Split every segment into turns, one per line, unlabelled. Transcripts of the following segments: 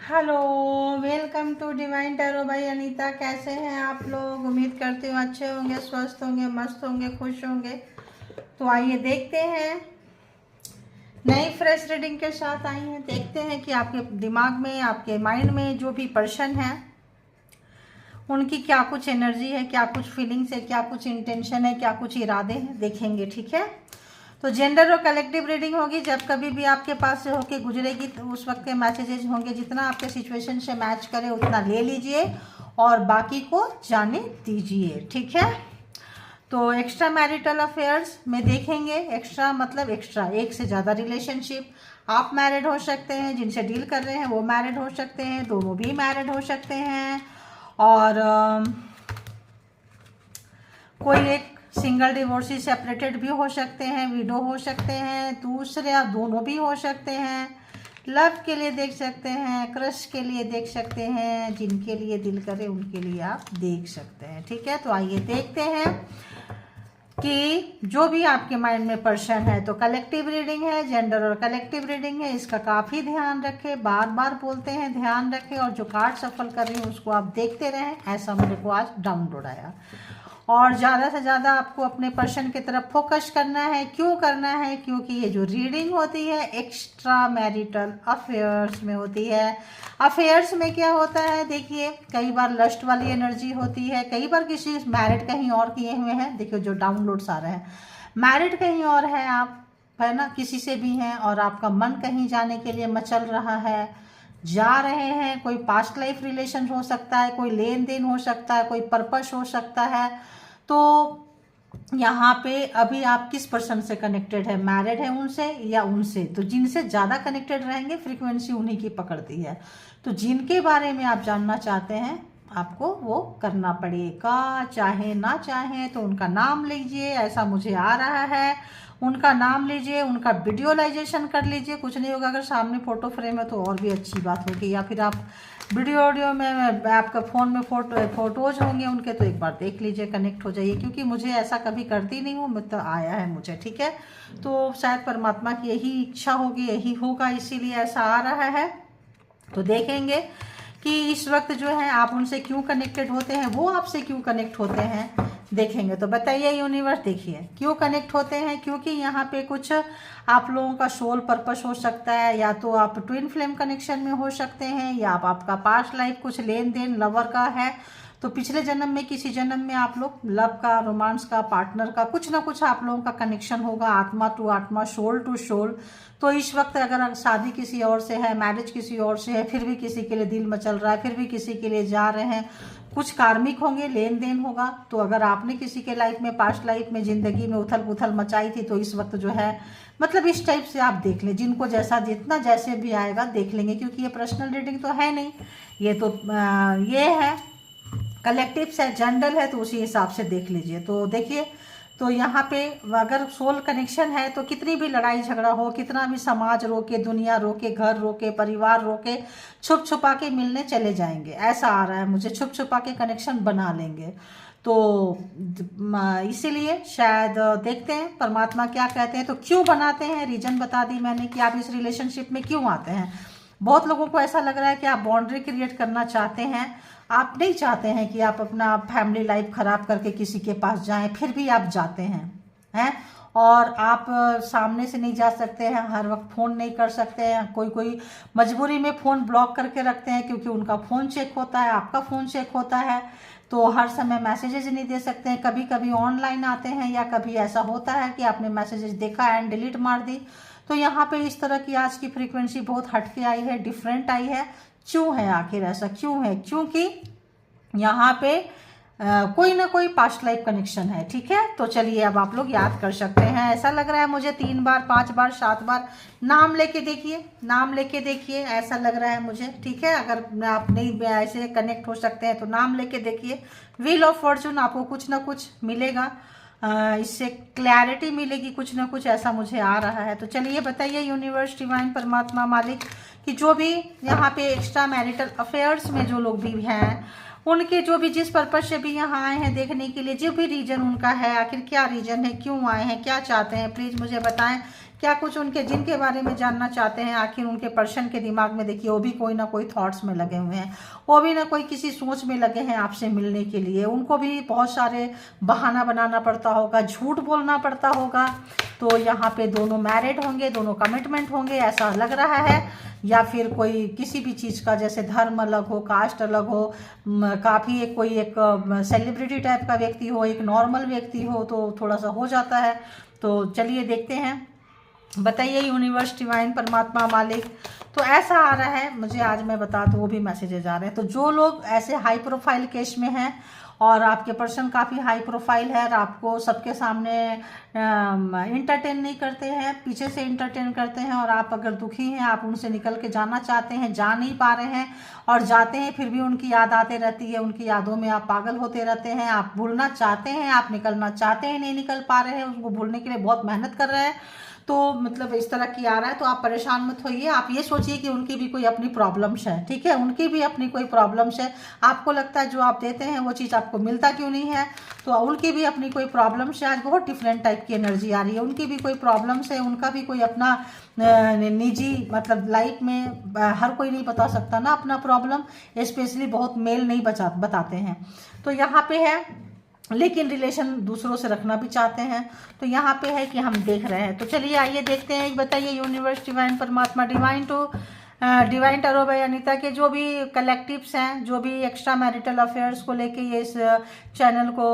Hello, welcome to divine tarot by Anita. कैसे हैं आप लोग? उम्मीद करती हूँ अच्छे होंगे, स्वस्थ होंगे, मस्त होंगे, खुश होंगे। तो आइए देखते हैं, नई फ्रेश रीडिंग के साथ आई हैं। देखते हैं कि आपके दिमाग में, आपके माइंड में जो भी पर्सन है उनकी क्या कुछ एनर्जी है, क्या कुछ फीलिंग्स है, क्या कुछ इंटेंशन है, क्या कुछ इरादे हैं, देखेंगे। ठीक है, तो जेंडर और कलेक्टिव रीडिंग होगी। जब कभी भी आपके पास से होके गुजरेगी तो उस वक्त के मैसेजेस होंगे, जितना आपके सिचुएशन से मैच करे उतना ले लीजिए और बाकी को जाने दीजिए। ठीक है, तो एक्स्ट्रा मैरिटल अफेयर्स में देखेंगे। एक्स्ट्रा मतलब एक्स्ट्रा, एक से ज़्यादा रिलेशनशिप। आप मैरिड हो सकते हैं, जिनसे डील कर रहे हैं वो मैरिड हो सकते हैं, दोनों भी मैरिड हो सकते हैं, और कोई एक सिंगल डिवोर्सी सेपरेटेड भी हो सकते हैं, विडो हो सकते हैं, दूसरे या दोनों भी हो सकते हैं। लव के लिए देख सकते हैं, क्रश के लिए देख सकते हैं, जिनके लिए दिल करे उनके लिए आप देख सकते हैं। ठीक है, तो आइए देखते हैं कि जो भी आपके माइंड में पर्सन है। तो कलेक्टिव रीडिंग है, जेंडर और कलेक्टिव रीडिंग है, इसका काफ़ी ध्यान रखें। बार बार बोलते हैं ध्यान रखें, और जो कार्ड सफल कर रही हूँ उसको आप देखते रहें। ऐसा मेरे को आज डाउनलोड आया, और ज़्यादा से ज़्यादा आपको अपने पर्सन की तरफ फोकस करना है। क्यों करना है? क्योंकि ये जो रीडिंग होती है एक्स्ट्रा मैरिटल अफेयर्स में होती है। अफेयर्स में क्या होता है, देखिए, कई बार लस्ट वाली एनर्जी होती है, कई बार किसी मैरिड कहीं और किए हुए हैं। देखिए जो डाउनलोड्स आ रहे हैं, मैरिड कहीं और है आप, है ना, किसी से भी हैं, और आपका मन कहीं जाने के लिए मचल रहा है, जा रहे हैं। कोई पास्ट लाइफ रिलेशन हो सकता है, कोई लेन देन हो सकता है, कोई पर्पस हो सकता है। तो यहाँ पे अभी आप किस पर्सन से कनेक्टेड है, मैरिड है उनसे या उनसे? तो जिनसे ज़्यादा कनेक्टेड रहेंगे फ्रीक्वेंसी उन्हीं की पकड़ती है। तो जिनके बारे में आप जानना चाहते हैं आपको वो करना पड़ेगा, चाहे ना चाहे। तो उनका नाम लीजिए, ऐसा मुझे आ रहा है। उनका नाम लीजिए, उनका वीडियोलाइजेशन कर लीजिए। कुछ नहीं होगा, अगर सामने फोटो फ्रेम है तो और भी अच्छी बात होगी, या फिर आप वीडियो में आपका फ़ोन में फोटोज होंगे उनके, तो एक बार देख लीजिए, कनेक्ट हो जाइए। क्योंकि मुझे ऐसा कभी करती नहीं हूँ, मतलब आया है मुझे। ठीक है, तो शायद परमात्मा की यही इच्छा होगी, यही होगा, इसीलिए ऐसा आ रहा है। तो देखेंगे कि इस वक्त जो है आप उनसे क्यों कनेक्टेड होते हैं, वो आपसे क्यों कनेक्ट होते हैं, देखेंगे। तो बताइए यूनिवर्स, देखिए क्यों कनेक्ट होते हैं। क्योंकि यहाँ पे कुछ आप लोगों का सोल पर्पस हो सकता है, या तो आप ट्विन फ्लेम कनेक्शन में हो सकते हैं, या आपका पास्ट लाइफ कुछ लेन देन लवर का है। तो पिछले जन्म में, किसी जन्म में आप लोग लव का, रोमांस का, पार्टनर का, कुछ ना कुछ आप लोगों का कनेक्शन होगा, आत्मा टू आत्मा, सोल टू सोल। तो इस वक्त अगर शादी किसी और से है, मैरिज किसी और से है, फिर भी किसी के लिए दिल मचल रहा है, फिर भी किसी के लिए जा रहे हैं, कुछ कार्मिक होंगे, लेन देन होगा। तो अगर आपने किसी के लाइफ में, पास्ट लाइफ में, जिंदगी में उथल पुथल मचाई थी, तो इस वक्त जो है, मतलब इस टाइप से आप देख लें। जिनको जैसा, जितना जैसे भी आएगा देख लेंगे, क्योंकि ये पर्सनल रीडिंग तो है नहीं, ये तो ये है कलेक्टिव से, जनरल है, तो उसी हिसाब से देख लीजिए। तो देखिए, तो यहाँ पे अगर सोल कनेक्शन है तो कितनी भी लड़ाई झगड़ा हो, कितना भी समाज रोके, दुनिया रोके, घर रोके, परिवार रोके, छुप छुपा के मिलने चले जाएंगे। ऐसा आ रहा है मुझे, छुप छुपा के कनेक्शन बना लेंगे। तो इसीलिए शायद देखते हैं परमात्मा क्या कहते हैं। तो क्यों बनाते हैं, रीजन बता दी मैंने कि आप इस रिलेशनशिप में क्यों आते हैं। बहुत लोगों को ऐसा लग रहा है कि आप बाउंड्री क्रिएट करना चाहते हैं, आप नहीं चाहते हैं कि आप अपना फैमिली लाइफ खराब करके किसी के पास जाएं, फिर भी आप जाते हैं। और आप सामने से नहीं जा सकते हैं, हर वक्त फ़ोन नहीं कर सकते हैं, कोई कोई मजबूरी में फ़ोन ब्लॉक करके रखते हैं, क्योंकि उनका फ़ोन चेक होता है, आपका फ़ोन चेक होता है। तो हर समय मैसेजेस नहीं दे सकते हैं, कभी कभी ऑनलाइन आते हैं, या कभी ऐसा होता है कि आपने मैसेजेस देखा एंड डिलीट मार दी। तो यहाँ पे इस तरह की आज की फ्रीक्वेंसी बहुत हटके आई है, डिफरेंट आई है। क्यों है आखिर ऐसा, क्यों है? क्योंकि यहाँ पे कोई ना कोई पास्ट लाइफ कनेक्शन है। ठीक है, तो चलिए अब आप लोग याद कर सकते हैं। ऐसा लग रहा है मुझे 3 बार, 5 बार, 7 बार नाम लेके देखिए, नाम लेके देखिए, ऐसा लग रहा है मुझे। ठीक है, अगर आप नहीं ऐसे कनेक्ट हो सकते हैं तो नाम लेके देखिए। व्हील ऑफ फॉर्चून, आपको कुछ ना कुछ मिलेगा, इससे क्लैरिटी मिलेगी कुछ ना कुछ, ऐसा मुझे आ रहा है। तो चलिए बताइए यूनिवर्स, डिवाइन, परमात्मा, मालिक, कि जो भी यहाँ पे एक्स्ट्रा मैरिटल अफेयर्स में जो लोग भी हैं उनके जो भी जिस पर्पज से भी यहाँ आए हैं देखने के लिए, जो भी रीजन उनका है, आखिर क्या रीजन है, क्यों आए हैं, क्या चाहते हैं, प्लीज़ मुझे बताएं। क्या कुछ उनके जिनके बारे में जानना चाहते हैं, आखिर उनके पर्सन के दिमाग में देखिए वो भी कोई ना कोई थॉट्स में लगे हुए हैं, वो भी ना कोई किसी सोच में लगे हैं आपसे मिलने के लिए। उनको भी बहुत सारे बहाना बनाना पड़ता होगा, झूठ बोलना पड़ता होगा। तो यहाँ पे दोनों मैरिड होंगे, दोनों कमिटमेंट होंगे ऐसा लग रहा है, या फिर कोई किसी भी चीज़ का, जैसे धर्म अलग हो, कास्ट अलग हो, काफ़ी कोई एक सेलिब्रिटी टाइप का व्यक्ति हो, एक नॉर्मल व्यक्ति हो, तो थोड़ा सा हो जाता है। तो चलिए देखते हैं, बताइए यूनिवर्स, डिवाइन, परमात्मा, मालिक। तो ऐसा आ रहा है मुझे, आज मैं बता दूँ वो भी मैसेजेज आ रहे हैं। तो जो लोग ऐसे हाई प्रोफाइल केस में हैं और आपके पर्सन काफ़ी हाई प्रोफाइल है और आपको सबके सामने इंटरटेन नहीं करते हैं, पीछे से इंटरटेन करते हैं, और आप अगर दुखी हैं, आप उनसे निकल के जाना चाहते हैं, जा नहीं पा रहे हैं, और जाते हैं फिर भी उनकी याद आते रहती है, उनकी यादों में आप पागल होते रहते हैं, आप भूलना चाहते हैं, आप निकलना चाहते हैं, नहीं निकल पा रहे हैं, उसको भूलने के लिए बहुत मेहनत कर रहे हैं। तो मतलब इस तरह की आ रहा है, तो आप परेशान मत होइए। आप ये सोचिए कि उनकी भी कोई अपनी प्रॉब्लम्स है, ठीक है, उनकी भी अपनी कोई प्रॉब्लम्स है। आपको लगता है जो आप देते हैं वो चीज़ आपको मिलता क्यों नहीं है, तो उनकी भी अपनी कोई प्रॉब्लम्स है। आज बहुत डिफरेंट टाइप की एनर्जी आ रही है, उनकी भी कोई प्रॉब्लम्स है, उनका भी कोई अपना निजी मतलब लाइफ में हर कोई नहीं बता सकता ना अपना प्रॉब्लम, स्पेशली बहुत मेल नहीं बताते हैं। तो यहाँ पे है, लेकिन रिलेशन दूसरों से रखना भी चाहते हैं। तो यहाँ पे है कि हम देख रहे हैं। तो चलिए आइए देखते हैं, बताइए यूनिवर्स, डिवाइन, परमात्मा, डिवाइन टैरो बाय अनीता के जो भी कलेक्टिव्स हैं, जो भी एक्स्ट्रा मैरिटल अफेयर्स को लेके ये इस चैनल को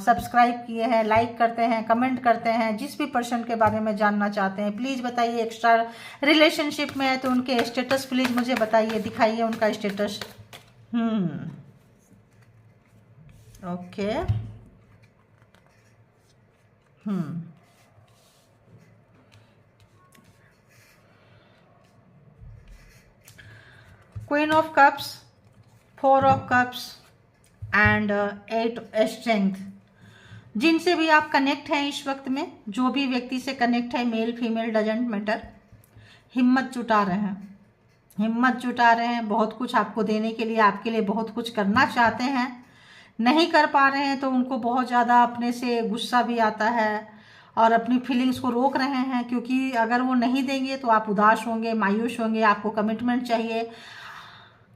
सब्सक्राइब किए हैं, लाइक करते हैं, कमेंट करते हैं, जिस भी पर्सन के बारे में जानना चाहते हैं प्लीज़ बताइए। एक्स्ट्रा रिलेशनशिप में है तो उनके स्टेटस प्लीज़ मुझे बताइए, दिखाइए उनका status. Okay, queen of cups, 4 of cups and 8 strength. जिनसे भी आप कनेक्ट हैं इस वक्त में, जो भी व्यक्ति से कनेक्ट है, मेल फीमेल डजेंट मैटर, हिम्मत जुटा रहे हैं, हिम्मत जुटा रहे हैं, बहुत कुछ आपको देने के लिए, आपके लिए बहुत कुछ करना चाहते हैं, नहीं कर पा रहे हैं तो उनको बहुत ज़्यादा अपने से गुस्सा भी आता है और अपनी फीलिंग्स को रोक रहे हैं, क्योंकि अगर वो नहीं देंगे तो आप उदास होंगे, मायूस होंगे, आपको कमिटमेंट चाहिए।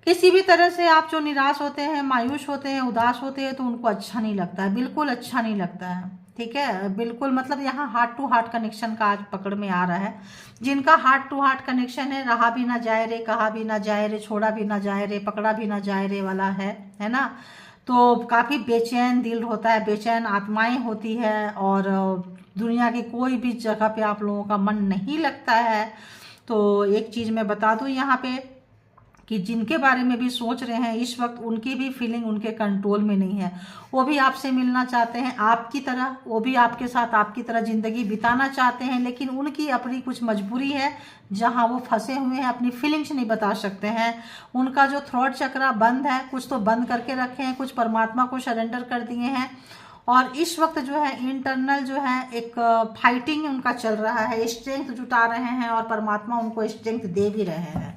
किसी भी तरह से आप जो निराश होते हैं, मायूस होते हैं, उदास होते हैं, तो उनको अच्छा नहीं लगता है, बिल्कुल अच्छा नहीं लगता है, ठीक है, बिल्कुल। मतलब यहाँ हार्ट टू हार्ट कनेक्शन का आज पकड़ में आ रहा है। जिनका हार्ट टू हार्ट कनेक्शन है, रहा भी ना जाए रे, कहा भी ना जाए रे, छोड़ा भी ना जाए रे, पकड़ा भी ना जाए रे वाला है ना। तो काफ़ी बेचैन दिल होता है, बेचैन आत्माएं होती है, और दुनिया की कोई भी जगह पे आप लोगों का मन नहीं लगता है। तो एक चीज़ मैं बता दूं यहाँ पे कि जिनके बारे में भी सोच रहे हैं इस वक्त, उनकी भी फीलिंग उनके कंट्रोल में नहीं है, वो भी आपसे मिलना चाहते हैं आपकी तरह, वो भी आपके साथ आपकी तरह ज़िंदगी बिताना चाहते हैं, लेकिन उनकी अपनी कुछ मजबूरी है जहां वो फंसे हुए हैं, अपनी फीलिंग्स नहीं बता सकते हैं। उनका जो थ्रोट चक्रा बंद है, कुछ तो बंद करके रखे हैं, कुछ परमात्मा को सरेंडर कर दिए हैं, और इस वक्त जो है इंटरनल जो है एक फाइटिंग उनका चल रहा है, स्ट्रेंथ जुटा रहे हैं, और परमात्मा उनको स्ट्रेंथ दे भी रहे हैं।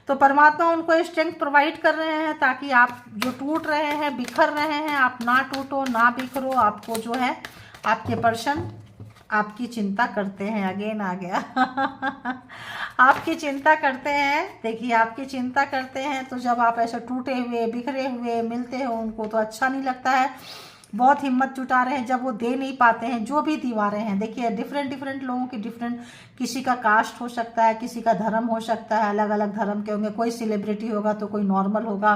तो परमात्मा उनको स्ट्रेंथ प्रोवाइड कर रहे हैं ताकि आप जो टूट रहे हैं, बिखर रहे हैं, आप ना टूटो, ना बिखरो। आपको जो है आपके पर्सन आपकी चिंता करते हैं, अगेन आ गया आपकी चिंता करते हैं। देखिए आपकी चिंता करते हैं, तो जब आप ऐसे टूटे हुए, बिखरे हुए मिलते हो उनको तो अच्छा नहीं लगता है। बहुत हिम्मत जुटा रहे हैं, जब वो दे नहीं पाते हैं, जो भी दीवारें हैं, देखिए डिफरेंट लोगों की डिफरेंट, किसी का कास्ट हो सकता है, किसी का धर्म हो सकता है, अलग अलग धर्म के होंगे, कोई सेलिब्रिटी होगा तो कोई नॉर्मल होगा,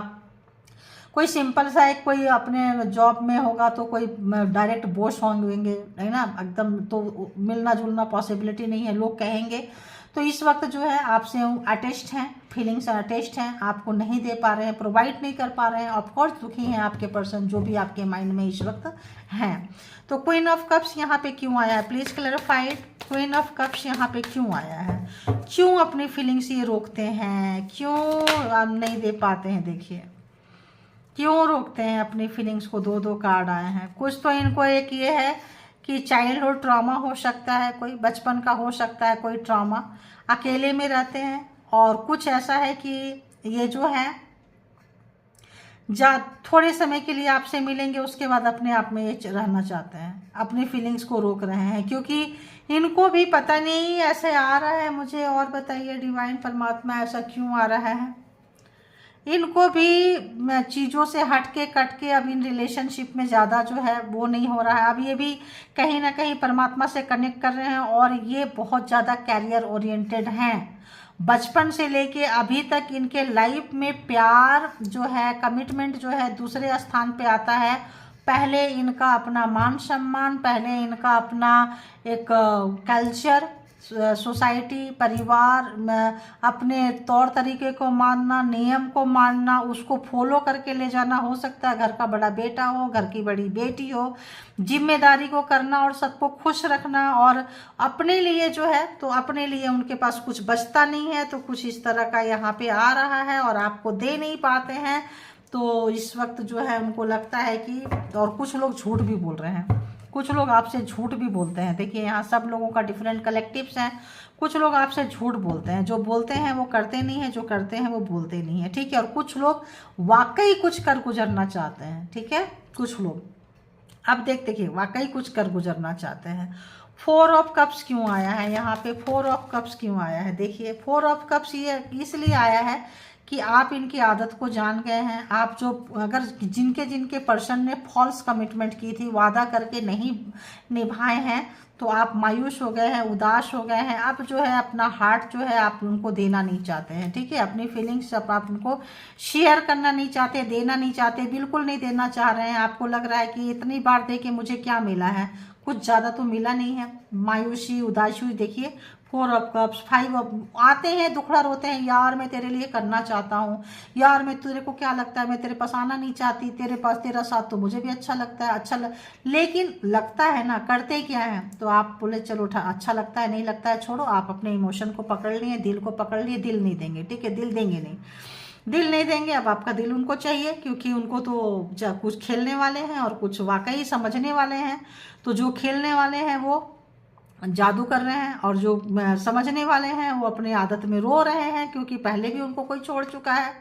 कोई सिंपल सा एक कोई अपने जॉब में होगा तो कोई डायरेक्ट बॉस होंगे, है ना, एकदम तो मिलना जुलना पॉसिबिलिटी नहीं है, लोग कहेंगे। तो इस वक्त जो है आपसे अटैच्ड हैं, फीलिंग्स अटैच्ड हैं, आपको नहीं दे पा रहे हैं, प्रोवाइड नहीं कर पा रहे हैं, ऑफकोर्स दुखी हैं आपके पर्सन, जो भी आपके माइंड में इस वक्त हैं। तो क्वीन ऑफ कप्स यहाँ पे क्यों आया है, please clarified. Queen of cups यहाँ पे क्यों आया है, क्यों अपनी फीलिंग्स ये रोकते हैं, क्यों आप नहीं दे पाते हैं, देखिए क्यों रोकते हैं अपनी फीलिंग्स को। 2 कार्ड आए हैं। कुछ तो इनको एक ये है कि चाइल्डहुड ट्रॉमा हो सकता है, कोई बचपन का हो सकता है कोई ट्रॉमा, अकेले में रहते हैं, और कुछ ऐसा है कि ये जो है जा थोड़े समय के लिए आपसे मिलेंगे, उसके बाद अपने आप में ये रहना चाहते हैं, अपनी फीलिंग्स को रोक रहे हैं, क्योंकि इनको भी पता नहीं ऐसे आ रहा है मुझे। और बताइए डिवाइन परमात्मा ऐसा क्यों आ रहा है? इनको भी चीज़ों से हट के कट के अब इन रिलेशनशिप में ज़्यादा जो है वो नहीं हो रहा है। अब ये भी कहीं ना कहीं परमात्मा से कनेक्ट कर रहे हैं, और ये बहुत ज़्यादा कैरियर ओरिएंटेड हैं। बचपन से लेके अभी तक इनके लाइफ में प्यार जो है, कमिटमेंट जो है दूसरे स्थान पे आता है। पहले इनका अपना मान सम्मान, पहले इनका अपना एक कल्चर, सोसाइटी, परिवार में अपने तौर तरीके को मानना, नियम को मानना, उसको फॉलो करके ले जाना। हो सकता है घर का बड़ा बेटा हो, घर की बड़ी बेटी हो, जिम्मेदारी को करना और सबको खुश रखना। और अपने लिए जो है, तो अपने लिए उनके पास कुछ बचता नहीं है, तो कुछ इस तरह का यहाँ पे आ रहा है और आपको दे नहीं पाते हैं। तो इस वक्त जो है उनको लगता है कि, और कुछ लोग झूठ भी बोल रहे हैं, कुछ लोग आपसे झूठ भी बोलते हैं। देखिए यहाँ सब लोगों का डिफरेंट कलेक्टिव्स हैं। कुछ लोग आपसे झूठ बोलते हैं, जो बोलते हैं वो करते नहीं है, जो करते हैं वो बोलते नहीं है, ठीक है। और कुछ लोग वाकई कुछ कर गुजरना चाहते हैं, ठीक है। कुछ लोग अब देखिए वाकई कुछ कर गुजरना चाहते हैं। 4 ऑफ कप्स क्यों आया है यहाँ पे? 4 ऑफ कप्स क्यों आया है? देखिए 4 ऑफ कप्स ये इसलिए आया है कि आप इनकी आदत को जान गए हैं। आप जो अगर जिनके जिनके पर्सन ने फॉल्स कमिटमेंट की थी, वादा करके नहीं निभाए हैं, तो आप मायूस हो गए हैं, उदास हो गए हैं। अब जो है अपना हार्ट जो है आप उनको देना नहीं चाहते हैं, ठीक है। अपनी फीलिंग्स आप उनको शेयर करना नहीं चाहते, देना नहीं चाहते, बिल्कुल नहीं देना चाह रहे हैं। आपको लग रहा है कि इतनी बार दे के मुझे क्या मिला है, कुछ ज़्यादा तो मिला नहीं है। मायूसी, उदासी, देखिए 4 ऑफ कप्स, 5 ऑफ आते हैं, दुखड़ा रोते हैं, यार मैं तेरे लिए करना चाहता हूँ, यार मैं तेरे को क्या लगता है, मैं तेरे पास आना नहीं चाहती, तेरे पास तेरा साथ तो मुझे भी अच्छा लगता है, लेकिन लगता है ना, करते क्या है। तो आप बोले चलो अच्छा लगता है, नहीं लगता है छोड़ो। आप अपने इमोशन को पकड़ लिए, दिल को पकड़ लिए, दिल नहीं देंगे, ठीक है, दिल देंगे नहीं, दिल नहीं देंगे। अब आपका दिल उनको चाहिए, क्योंकि उनको तो कुछ खेलने वाले हैं और कुछ वाकई समझने वाले हैं। तो जो खेलने वाले हैं वो जादू कर रहे हैं, और जो समझने वाले हैं वो अपनी आदत में रो रहे हैं, क्योंकि पहले भी उनको कोई छोड़ चुका है,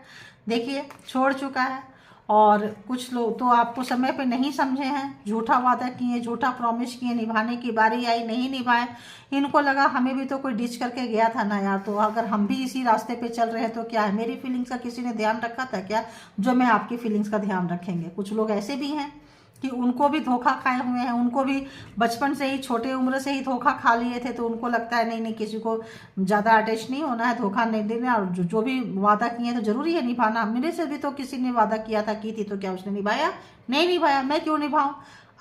देखिए छोड़ चुका है। और कुछ लोग तो आपको समय पे नहीं समझे हैं, झूठा वादा किए, झूठा प्रॉमिस किए, निभाने की बारी आई नहीं निभाए। इनको लगा हमें भी तो कोई डिच करके गया था ना यार, तो अगर हम भी इसी रास्ते पे चल रहे हैं तो क्या है, मेरी फीलिंग्स का किसी ने ध्यान रखा था क्या, जो मैं आपकी फीलिंग्स का ध्यान रखेंगे। कुछ लोग ऐसे भी हैं कि उनको भी धोखा खाए हुए हैं, उनको भी बचपन से ही, छोटे उम्र से ही धोखा खा लिए थे, तो उनको लगता है नहीं नहीं किसी को ज़्यादा अटैच नहीं होना है, धोखा नहीं देना, और जो भी वादा किए हैं तो जरूरी है निभाना। मेरे से भी तो किसी ने वादा किया था, की थी, तो क्या उसने निभाया? नहीं निभाया, मैं क्यों निभाऊं?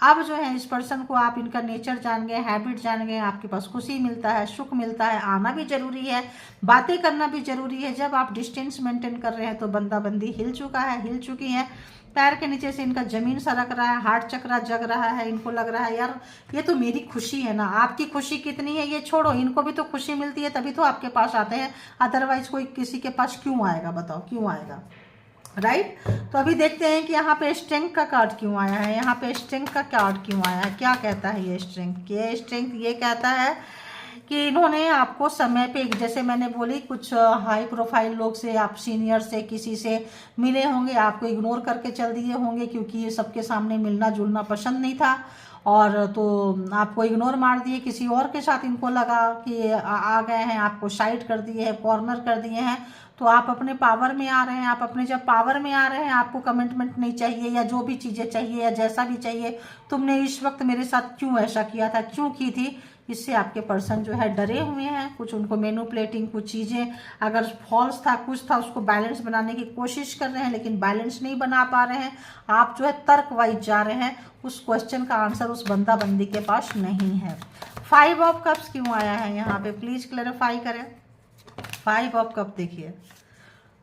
अब जो है इस पर्सन को आप इनका नेचर जान गए, हैबिट जान गए, आपके पास खुशी मिलता है, सुख मिलता है, आना भी जरूरी है, बातें करना भी जरूरी है। जब आप डिस्टेंस मेंटेन कर रहे हैं तो बंदा बंदी हिल चुका है, हिल चुकी है, पैर के नीचे से इनका जमीन सरक रहा है, हार्ट चक्रा जग रहा है। इनको लग रहा है यार ये तो मेरी खुशी है ना, आपकी खुशी कितनी है ये छोड़ो, इनको भी तो खुशी मिलती है तभी तो आपके पास आते हैं, अदरवाइज कोई किसी के पास क्यों आएगा, बताओ क्यों आएगा, राइट। तो अभी देखते हैं कि यहाँ पे स्ट्रेंथ का कार्ड क्यों आया है, यहाँ पे स्ट्रेंथ का कार्ड क्यों आया है, क्या कहता है ये स्ट्रेंथ। ये कहता है कि इन्होंने आपको समय पे, जैसे मैंने बोली, कुछ हाई प्रोफाइल लोग से, आप सीनियर से, किसी से मिले होंगे, आपको इग्नोर करके चल दिए होंगे, क्योंकि ये सबके सामने मिलना जुलना पसंद नहीं था, और तो आपको इग्नोर मार दिए, किसी और के साथ इनको लगा कि आ गए हैं, आपको साइड कर दिए हैं, कॉर्नर कर दिए हैं। तो आप अपने पावर में आ रहे हैं, आप अपने जब पावर में आ रहे हैं, आपको कमिटमेंट नहीं चाहिए, या जो भी चीज़ें चाहिए या जैसा भी चाहिए, तुमने इस वक्त मेरे साथ क्यों ऐसा किया था, क्यों की थी। इससे आपके पर्सन जो है डरे हुए हैं, कुछ उनको मैनिपुलेटिंग, कुछ चीज़ें अगर फॉल्स था, कुछ था, उसको बैलेंस बनाने की कोशिश कर रहे हैं, लेकिन बैलेंस नहीं बना पा रहे हैं। आप जो है तर्क वाइज जा रहे हैं, उस क्वेश्चन का आंसर उस बंदा बंदी के पास नहीं है। 5 ऑफ कप्स क्यों आया है यहाँ पे, प्लीज क्लैरिफाई करें। 5 ऑफ कप देखिए,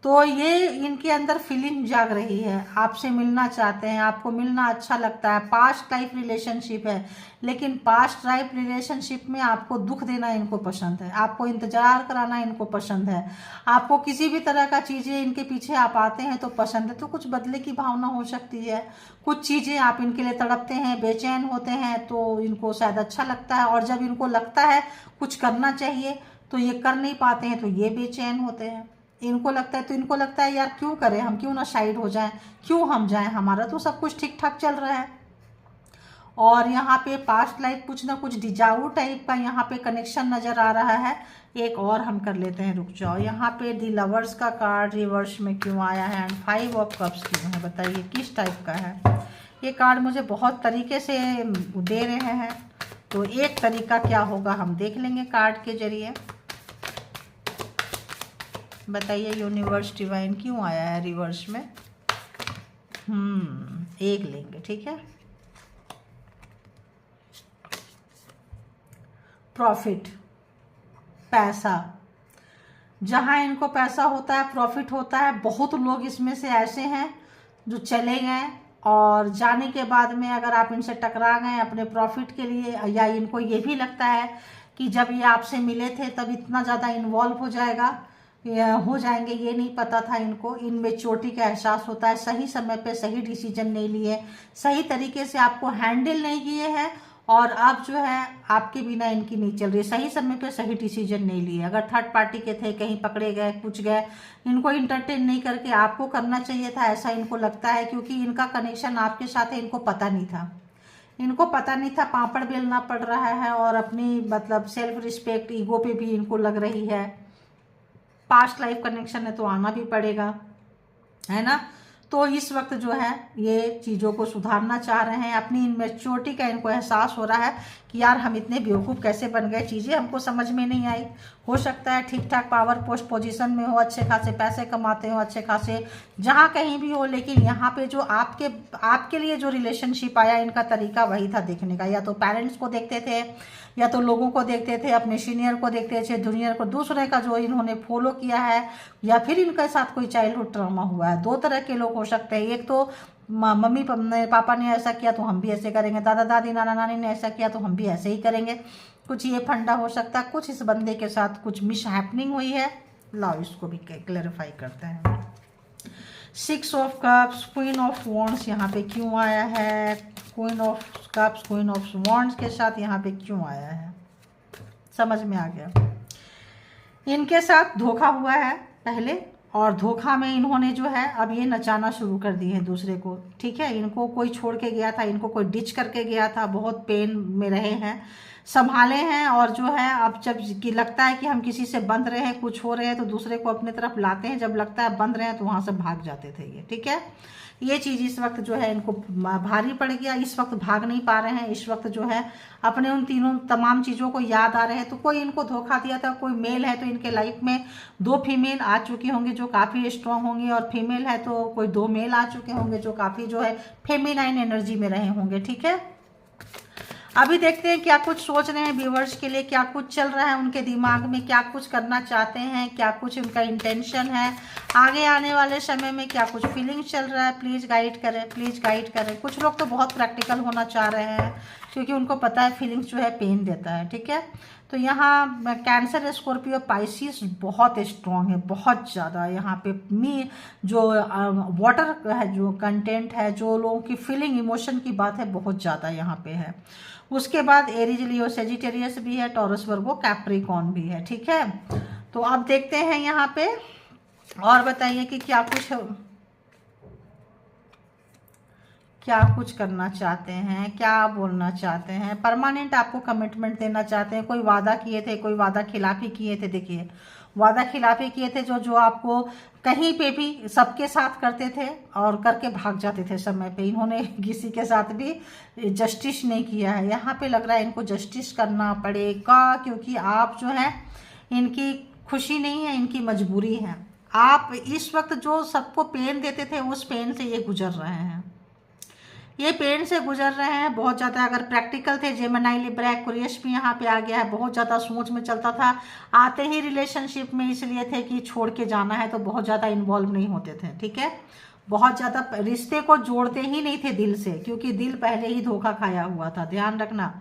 तो ये इनके अंदर फीलिंग जाग रही है, आपसे मिलना चाहते हैं, आपको मिलना अच्छा लगता है। पास्ट लाइफ रिलेशनशिप है, लेकिन पास्ट लाइफ रिलेशनशिप में आपको दुख देना इनको पसंद है, आपको इंतजार कराना इनको पसंद है, आपको किसी भी तरह का चीज़ें इनके पीछे आप आते हैं तो पसंद है। तो कुछ बदले की भावना हो सकती है, कुछ चीज़ें आप इनके लिए तड़पते हैं, बेचैन होते हैं, तो इनको शायद अच्छा लगता है, और जब इनको लगता है कुछ करना चाहिए तो ये कर नहीं पाते हैं, तो ये बेचैन होते हैं। इनको लगता है, तो इनको लगता है यार क्यों करें हम, क्यों ना साइड हो जाएं, क्यों हम जाएं, हमारा तो सब कुछ ठीक ठाक चल रहा है। और यहाँ पे पास्ट लाइफ कुछ ना कुछ डिजाऊ टाइप का यहाँ पे कनेक्शन नज़र आ रहा है। एक और हम कर लेते हैं, रुक जाओ। यहाँ पे दी लवर्स का कार्ड रिवर्स में क्यों आया है एंड 5 ऑफ कप्स क्यों है, बताइए किस टाइप का है। ये कार्ड मुझे बहुत तरीके से दे रहे हैं, तो एक तरीका क्या होगा हम देख लेंगे कार्ड के जरिए। बताइए यूनिवर्स डिवाइन क्यों आया है रिवर्स में। एक लेंगे, ठीक है। प्रॉफिट, पैसा, जहाँ इनको पैसा होता है प्रॉफिट होता है। बहुत लोग इसमें से ऐसे हैं जो चले गए और जाने के बाद में अगर आप इनसे टकरा गए अपने प्रॉफिट के लिए, या इनको ये भी लगता है कि जब ये आपसे मिले थे तब इतना ज़्यादा इन्वॉल्व हो जाएंगे, ये नहीं पता था इनको। इनमें चोटी का एहसास होता है, सही समय पे सही डिसीजन नहीं लिए, सही तरीके से आपको हैंडल नहीं किए हैं, और अब जो है आपके बिना इनकी नहीं चल रही, सही समय पे सही डिसीजन नहीं लिए। अगर थर्ड पार्टी के थे, कहीं पकड़े गए, कुछ गए, इनको इंटरटेन नहीं करके आपको करना चाहिए था, ऐसा इनको लगता है। क्योंकि इनका कनेक्शन आपके साथ है, इनको पता नहीं था, पापड़ बेलना पड़ रहा है, और अपनी मतलब सेल्फ रिस्पेक्ट, ईगो पे भी इनको लग रही है। पास्ट लाइफ कनेक्शन है तो आना भी पड़ेगा, है ना। तो इस वक्त जो है ये चीज़ों को सुधारना चाह रहे हैं, अपनी इनमेच्योरिटी का इनको एहसास हो रहा है कि यार हम इतने बेवकूफ़ कैसे बन गए, चीज़ें हमको समझ में नहीं आई। हो सकता है ठीक ठाक पावर पोस्ट पोजीशन में हो, अच्छे खासे पैसे कमाते हो, अच्छे खासे जहाँ कहीं भी हो, लेकिन यहाँ पे जो आपके लिए जो रिलेशनशिप आया, इनका तरीका वही था देखने का। या तो पेरेंट्स को देखते थे, या तो लोगों को देखते थे, अपने सीनियर को देखते थे, जूनियर को, दूसरे का जो इन्होंने फॉलो किया है, या फिर इनके साथ कोई चाइल्डहुड ट्रॉमा हुआ है। दो तरह के लोग हो सकते हैं, एक तो मम्मी पापा ने ऐसा किया तो हम भी ऐसे करेंगे, दादा दादी नाना नानी ने ऐसा किया तो हम भी ऐसे ही करेंगे, कुछ ये फंडा हो सकता है। कुछ इस बंदे के साथ कुछ मिस हैपनिंग हुई है, लाओ इसको भी क्लैरिफाई करते हैं। 6 of cups, queen of wands यहाँ पे क्यों आया है, queen of cups queen of wands के साथ यहाँ पे क्यों आया है, समझ में आ गया। इनके साथ धोखा हुआ है पहले, और धोखा में इन्होंने जो है अब ये नचाना शुरू कर दिए हैं दूसरे को, ठीक है। इनको कोई छोड़ के गया था, इनको कोई डिच करके गया था, बहुत पेन में रहे हैं, संभाले हैं, और जो है अब जब कि लगता है कि हम किसी से बंध रहे हैं, कुछ हो रहे हैं, तो दूसरे को अपने तरफ लाते हैं, जब लगता है बंध रहे हैं तो वहाँ से भाग जाते थे ये, ठीक है। ये चीज़ इस वक्त जो है इनको भारी पड़ गया, इस वक्त भाग नहीं पा रहे हैं, इस वक्त जो है अपने उन तीनों तमाम चीज़ों को याद आ रहे हैं। तो कोई इनको धोखा दिया था, कोई मेल है तो इनके लाइफ में 2 फीमेल आ चुकी होंगी जो काफ़ी स्ट्रांग होंगी, और फीमेल है तो कोई 2 मेल आ चुके होंगे जो काफ़ी जो है फेमिनाइन एनर्जी में रहे होंगे, ठीक है। अभी देखते हैं क्या कुछ सोच रहे हैं व्यूअर्स के लिए, क्या कुछ चल रहा है उनके दिमाग में, क्या कुछ करना चाहते हैं, क्या कुछ उनका इंटेंशन है, आगे आने वाले समय में क्या कुछ फीलिंग्स चल रहा है। प्लीज़ गाइड करें, प्लीज़ गाइड करें। कुछ लोग तो बहुत प्रैक्टिकल होना चाह रहे हैं, क्योंकि उनको पता है फीलिंग्स जो है पेन देता है, ठीक है। तो यहाँ कैंसर, स्कॉर्पियो, पाइसिस बहुत स्ट्रॉन्ग है, बहुत ज़्यादा। यहाँ पे जो वाटर है, जो कंटेंट है, जो लोगों की फीलिंग इमोशन की बात है, बहुत ज़्यादा यहाँ पे है। उसके बाद एरीज, लियो, सेजिटेरियस भी है, टॉरस, वर्गो, कैप्रिकॉर्न भी है, ठीक है। तो अब देखते हैं यहाँ पे, और बताइए कि क्या कुछ करना चाहते हैं, क्या बोलना चाहते हैं। परमानेंट आपको कमिटमेंट देना चाहते हैं, कोई वादा किए थे, कोई वादा खिलाफी किए थे। देखिए वादा खिलाफी किए थे जो आपको कहीं पे भी सबके साथ करते थे और करके भाग जाते थे समय पे। इन्होंने किसी के साथ भी जस्टिस नहीं किया है। यहाँ पे लग रहा है इनको जस्टिस करना पड़ेगा, क्योंकि आप जो है इनकी खुशी नहीं है, इनकी मजबूरी है। आप इस वक्त जो सबको पेन देते थे उस पेन से ये गुजर रहे हैं, ये पेन से गुजर रहे हैं बहुत ज़्यादा। अगर प्रैक्टिकल थे, जेमिनी, लिब्रा, एक्वेरियस भी यहाँ पे आ गया है। बहुत ज़्यादा सोच में चलता था, आते ही रिलेशनशिप में इसलिए थे कि छोड़ के जाना है, तो बहुत ज़्यादा इन्वॉल्व नहीं होते थे, ठीक है। बहुत ज़्यादा रिश्ते को जोड़ते ही नहीं थे दिल से, क्योंकि दिल पहले ही धोखा खाया हुआ था। ध्यान रखना,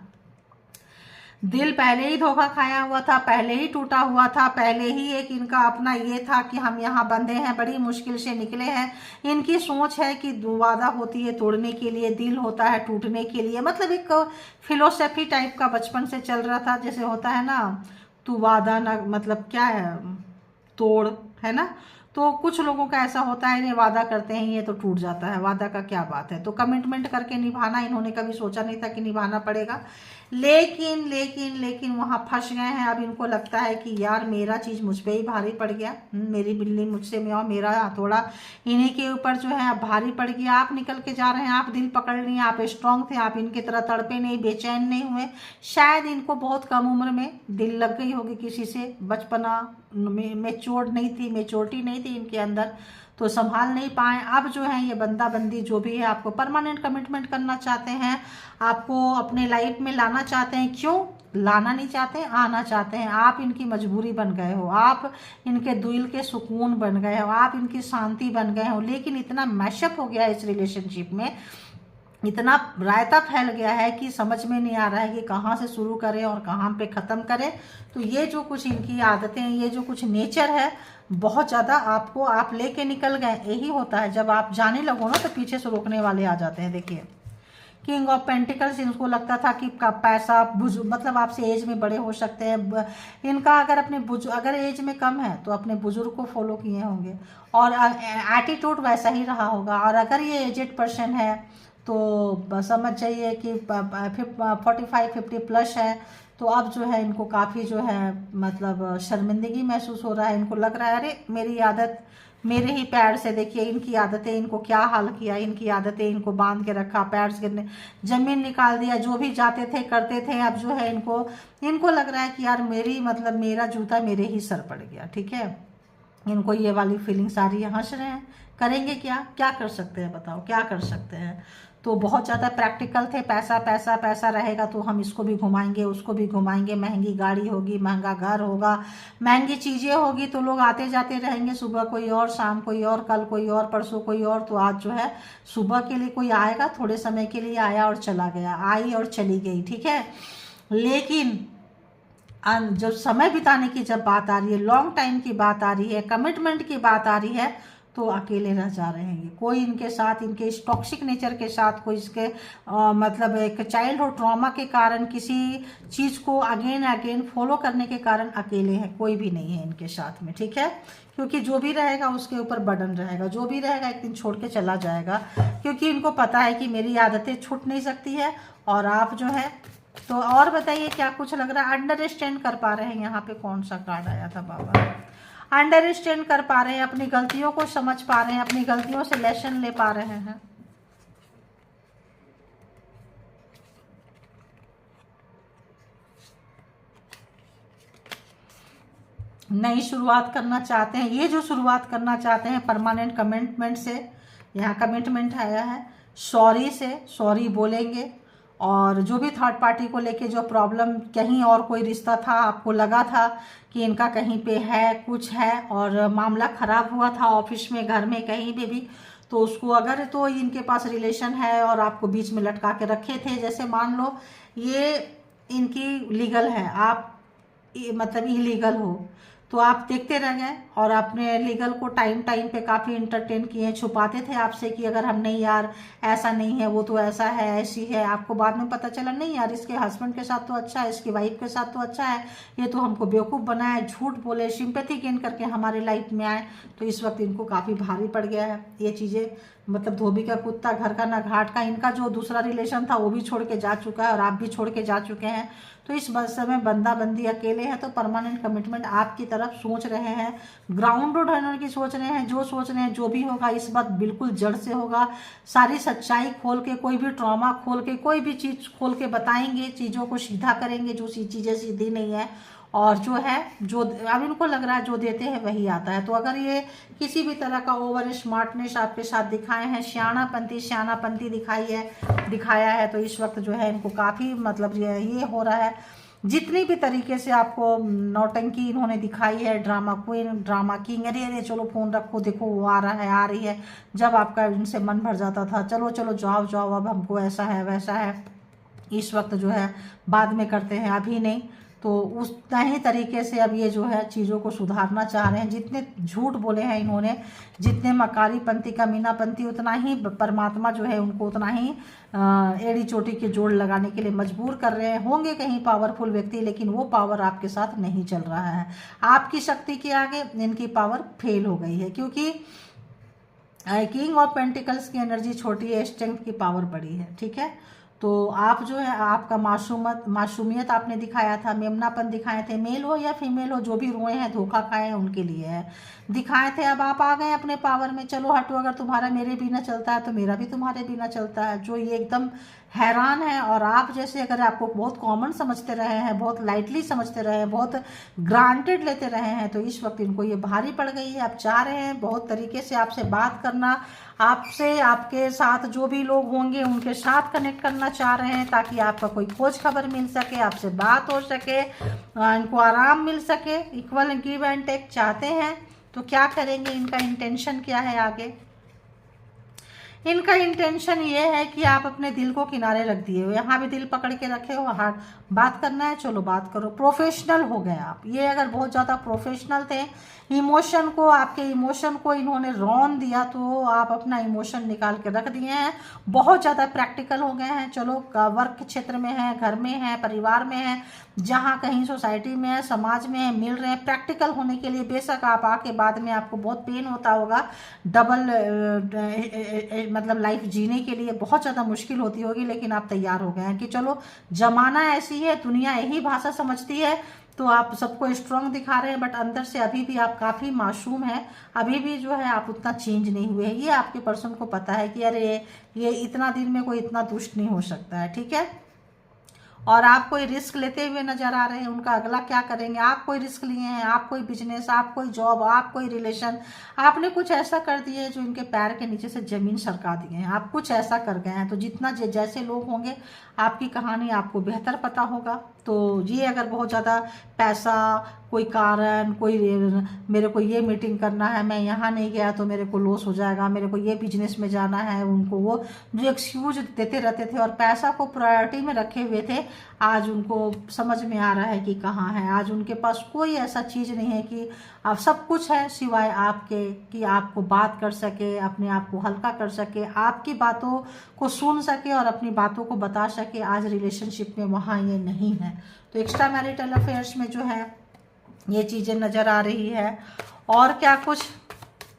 दिल पहले ही धोखा खाया हुआ था, पहले ही टूटा हुआ था, पहले ही एक इनका अपना ये था कि हम यहाँ बंधे हैं, बड़ी मुश्किल से निकले हैं। इनकी सोच है कि वादा होती है तोड़ने के लिए, दिल होता है टूटने के लिए। मतलब एक फिलोसफी टाइप का बचपन से चल रहा था, जैसे होता है ना, तू वादा ना, मतलब क्या है, तोड़, है ना। तो कुछ लोगों का ऐसा होता है, ये वादा करते हैं ये तो टूट जाता है, वादा का क्या बात है। तो कमिटमेंट करके निभाना इन्होंने कभी सोचा नहीं था कि निभाना पड़ेगा, लेकिन लेकिन लेकिन वहाँ फंस गए हैं। अब इनको लगता है कि यार मेरा चीज़ मुझ पे ही भारी पड़ गया, मेरी बिल्ली मुझसे में और मेरा हथौड़ा इन्हीं के ऊपर जो है भारी पड़ गया। आप निकल के जा रहे हैं, आप दिल पकड़ लिए, आप स्ट्रांग थे, आप इनकी तरह तड़पे नहीं, बेचैन नहीं हुए। शायद इनको बहुत कम उम्र में दिल लग गई होगी किसी से, बचपना मेच्योर नहीं थी, मेच्योरिटी नहीं थी इनके अंदर, तो संभाल नहीं पाए। अब जो है ये बंदा बंदी जो भी है आपको परमानेंट कमिटमेंट करना चाहते हैं, आपको अपने लाइफ में लाना चाहते हैं। क्यों लाना नहीं चाहते, आना चाहते हैं। आप इनकी मजबूरी बन गए हो, आप इनके दिल के सुकून बन गए हो, आप इनकी शांति बन गए हो। लेकिन इतना मैशअप हो गया इस रिलेशनशिप में, इतना रायता फैल गया है कि समझ में नहीं आ रहा है कि कहाँ से शुरू करें और कहाँ पे ख़त्म करें। तो ये जो कुछ इनकी आदतें हैं, ये जो कुछ नेचर है, बहुत ज़्यादा आपको आप लेके निकल गए। यही होता है जब आप जाने लगो ना, तो पीछे से रोकने वाले आ जाते हैं। देखिए किंग ऑफ पेंटिकल्स, इनको लगता था कि पैसा मतलब आपसे एज में बड़े हो सकते हैं। इनका अगर अगर एज में कम है तो अपने बुजुर्ग को फॉलो किए होंगे और एटीट्यूड वैसा ही रहा होगा। और अगर ये एजेड पर्सन है तो समझ जाइए कि 45-50 प्लस है, तो अब जो है इनको काफ़ी जो है मतलब शर्मिंदगी महसूस हो रहा है। इनको लग रहा है अरे मेरी आदत मेरे ही पैर से, देखिए इनकी आदतें इनको क्या हाल किया, इनकी आदतें इनको बांध के रखा, पैर से जमीन निकाल दिया, जो भी जाते थे करते थे। अब जो है इनको लग रहा है कि यार मेरा जूता मेरे ही सर पड़ गया। ठीक है, इनको ये वाली फीलिंग्स आ रही है, हंस रहे हैं। करेंगे क्या कर सकते हैं, बताओ क्या कर सकते हैं। तो बहुत ज़्यादा प्रैक्टिकल थे, पैसा पैसा पैसा रहेगा तो हम इसको भी घुमाएंगे उसको भी घुमाएंगे, महंगी गाड़ी होगी, महंगा घर होगा, महंगी चीज़ें होगी, तो लोग आते जाते रहेंगे, सुबह कोई और, शाम कोई और, कल कोई और, परसों कोई और। तो आज जो है सुबह के लिए कोई आएगा, थोड़े समय के लिए आया और चला गया, आई और चली गई। ठीक है, लेकिन जब समय बिताने की जब बात आ रही है, लॉन्ग टाइम की बात आ रही है, कमिटमेंट की बात आ रही है, तो अकेले रह जा रहे हैं ये। कोई इनके साथ, इनके इस टॉक्सिक नेचर के साथ, कोई इसके मतलब एक चाइल्डहुड ट्रॉमा के कारण किसी चीज़ को अगेन फॉलो करने के कारण अकेले हैं, कोई भी नहीं है इनके साथ में। ठीक है, क्योंकि जो भी रहेगा उसके ऊपर बर्डन रहेगा, जो भी रहेगा एक दिन छोड़ के चला जाएगा, क्योंकि इनको पता है कि मेरी आदतें छूट नहीं सकती है। और आप जो है तो और बताइए क्या कुछ लग रहा है। अंडरस्टैंड कर पा रहे हैं, यहाँ पे कौन सा कार्ड आया था बाबा, अंडरस्टैंड कर पा रहे हैं, अपनी गलतियों को समझ पा रहे हैं, अपनी गलतियों से लेसन ले पा रहे हैं। नई शुरुआत करना चाहते हैं, ये जो शुरुआत करना चाहते हैं परमानेंट कमिटमेंट से, यहाँ कमिटमेंट आया है, सॉरी से, सॉरी बोलेंगे। और जो भी थर्ड पार्टी को लेके जो प्रॉब्लम, कहीं और कोई रिश्ता था, आपको लगा था कि इनका कहीं पे है, कुछ है और मामला ख़राब हुआ था ऑफिस में, घर में, कहीं पे भी, तो उसको अगर तो इनके पास रिलेशन है और आपको बीच में लटका के रखे थे, जैसे मान लो ये इनकी लीगल है, आप मतलब इलीगल हो, तो आप देखते रह गए और अपने लीगल को टाइम पे काफ़ी इंटरटेन किए, छुपाते थे आपसे कि अगर हम नहीं यार ऐसा नहीं है, वो तो ऐसा है, ऐसी है। आपको बाद में पता चला नहीं यार इसके हस्बैंड के साथ तो अच्छा है, इसकी वाइफ के साथ तो अच्छा है, ये तो हमको बेवकूफ़ बनाए, झूठ बोले, सिंपैथी गेन करके हमारे लाइफ में आए। तो इस वक्त इनको काफ़ी भारी पड़ गया है ये चीज़ें। मतलब धोबी का कुत्ता घर का ना घाट का, इनका जो दूसरा रिलेशन था वो भी छोड़ के जा चुका है और आप भी छोड़ के जा चुके हैं। तो इस समय बंदा बंदी अकेले हैं, तो परमानेंट कमिटमेंट आपकी तरफ सोच रहे हैं, ग्राउंडेड होने की सोच रहे हैं। जो सोच रहे हैं जो भी होगा इस बात बिल्कुल जड़ से होगा, सारी सच्चाई खोल के, कोई भी ट्रॉमा खोल के, कोई भी चीज़ खोल के बताएंगे, चीज़ों को सीधा करेंगे, जो चीज़ें सीधी नहीं है। और जो है जो अब इनको लग रहा है जो देते हैं वही आता है। तो अगर ये किसी भी तरह का ओवर स्मार्टनेस आपके साथ दिखाए हैं, सियानापंती दिखाया है, तो इस वक्त जो है इनको काफ़ी मतलब ये हो रहा है। जितनी भी तरीके से आपको नौटंकी इन्होंने दिखाई है, ड्रामा क्वीन, ड्रामा किंग, अरे चलो फ़ोन रखो, देखो वो आ रहा है, आ रही है, जब आपका इनसे मन भर जाता था, चलो जाओ अब हमको ऐसा है वैसा है, इस वक्त जो है बाद में करते हैं, अभी नहीं। तो उतना ही तरीके से अब ये जो है चीज़ों को सुधारना चाह रहे हैं। जितने झूठ बोले हैं इन्होंने, जितने मकारीपंथी कमीनापंथी, उतना ही परमात्मा जो है उनको उतना ही एड़ी चोटी के जोड़ लगाने के लिए मजबूर कर रहे हैं। होंगे कहीं पावरफुल व्यक्ति, लेकिन वो पावर आपके साथ नहीं चल रहा है। आपकी शक्ति के आगे इनकी पावर फेल हो गई है, क्योंकि किंग ऑफ पेंटिकल्स की एनर्जी छोटी है, स्ट्रेंथ की पावर बड़ी है। ठीक है, तो आप जो है आपका मासूमियत आपने दिखाया था, मेमनापन दिखाए थे, मेल हो या फीमेल हो, जो भी रोए हैं धोखा खाए हैं उनके लिए है, दिखाए थे। अब आप आ गए अपने पावर में, चलो हटो, अगर तुम्हारा मेरे बिना चलता है तो मेरा भी तुम्हारे बिना चलता है। जो ये एकदम हैरान है, और आप जैसे अगर आपको बहुत कॉमन समझते रहे हैं, बहुत लाइटली समझते रहे हैं, बहुत ग्रांटेड लेते रहे हैं, तो इस वक्त इनको ये भारी पड़ गई है। आप चाह रहे हैं बहुत तरीके से आपसे बात करना, आपसे आपके साथ जो भी लोग होंगे उनके साथ कनेक्ट करना चाह रहे हैं, ताकि आपका कोई खोज खबर मिल सके, आपसे बात हो सके, इनको आराम मिल सके। इक्वल गिव एंड टेक चाहते हैं, तो क्या करेंगे, इनका इंटेंशन क्या है आगे? इनका इंटेंशन ये है कि आप अपने दिल को किनारे रख दिए हो, यहाँ भी दिल पकड़ के रखे हो, हाँ बात करना है चलो बात करो, प्रोफेशनल हो गए आप। ये अगर बहुत ज़्यादा प्रोफेशनल थे, इमोशन को, आपके इमोशन को इन्होंने रौन दिया, तो आप अपना इमोशन निकाल के रख दिए हैं। बहुत ज़्यादा प्रैक्टिकल हो गए हैं। चलो वर्क क्षेत्र में है, घर में है, परिवार में है, जहाँ कहीं सोसाइटी में है, समाज में है, मिल रहे हैं प्रैक्टिकल होने के लिए। बेशक आप आके बाद में आपको बहुत पेन होता होगा, डबल मतलब लाइफ जीने के लिए बहुत ज़्यादा मुश्किल होती होगी, लेकिन आप तैयार हो गए हैं कि चलो जमाना ऐसी है, दुनिया यही भाषा समझती है, तो आप सबको स्ट्रांग दिखा रहे हैं, बट अंदर से अभी भी आप काफ़ी मासूम हैं। अभी भी जो है आप उतना चेंज नहीं हुए हैं। ये आपके पर्सन को पता है कि अरे ये इतना दिन में कोई इतना दुष्ट नहीं हो सकता है। ठीक है, और आप कोई रिस्क लेते हुए नजर आ रहे हैं। उनका अगला क्या करेंगे? आप कोई रिस्क लिए हैं, आप कोई बिजनेस, आप कोई जॉब, आप कोई रिलेशन, आपने कुछ ऐसा कर दिया है जो इनके पैर के नीचे से जमीन सरका दिए हैं। आप कुछ ऐसा कर गए हैं, तो जितना जैसे लोग होंगे आपकी कहानी आपको बेहतर पता होगा। तो ये अगर बहुत ज़्यादा पैसा, कोई कारण, कोई मेरे को ये मीटिंग करना है, मैं यहाँ नहीं गया तो मेरे को लॉस हो जाएगा, मेरे को ये बिजनेस में जाना है, उनको वो जो एक्सक्यूज देते रहते थे और पैसा को प्रायोरिटी में रखे हुए थे, आज उनको समझ में आ रहा है कि कहाँ है। आज उनके पास कोई ऐसा चीज़ नहीं है कि अब सब कुछ है सिवाय आपके, कि आपको बात कर सके, अपने आप को हल्का कर सके, आपकी बातों को सुन सके और अपनी बातों को बता सके। आज रिलेशनशिप में वहाँ ये नहीं है। तो एक्स्ट्रा मैरिटल अफेयर्स में जो है ये चीज़ें नज़र आ रही है। और क्या कुछ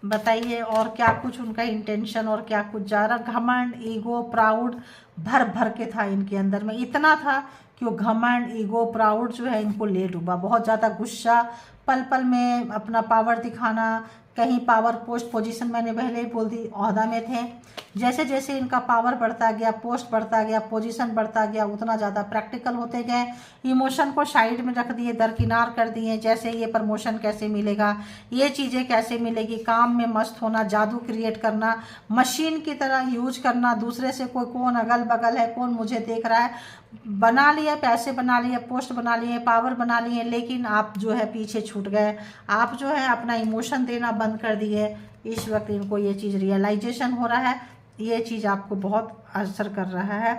बताइए, और क्या कुछ उनका इंटेंशन, और क्या कुछ जा रहा? घमंड, ईगो, प्राउड भर भर के था इनके अंदर में, इतना था कि वो घमंड, ईगो, प्राउड जो है इनको ले डूबा। बहुत ज़्यादा गुस्सा, पल पल में अपना पावर दिखाना, कहीं पावर पोस्ट पोजीशन, मैंने पहले ही बोल दी, ओहदा में थे। जैसे जैसे इनका पावर बढ़ता गया, पोस्ट बढ़ता गया, पोजीशन बढ़ता गया, उतना ज़्यादा प्रैक्टिकल होते गए। इमोशन को साइड में रख दिए, दरकिनार कर दिए। जैसे ये प्रमोशन कैसे मिलेगा, ये चीज़ें कैसे मिलेगी, काम में मस्त होना, जादू क्रिएट करना, मशीन की तरह यूज करना, दूसरे से कोई कौन अगल बगल है, कौन मुझे देख रहा है, बना लिए, पैसे बना लिए, पोस्ट बना लिए, पावर बना लिए, लेकिन आप जो है पीछे छूट गए। आप जो है अपना इमोशन देना बंद कर दिए। इस वक्त इनको ये चीज़ रियलाइजेशन हो रहा है, ये चीज़ आपको बहुत असर कर रहा है।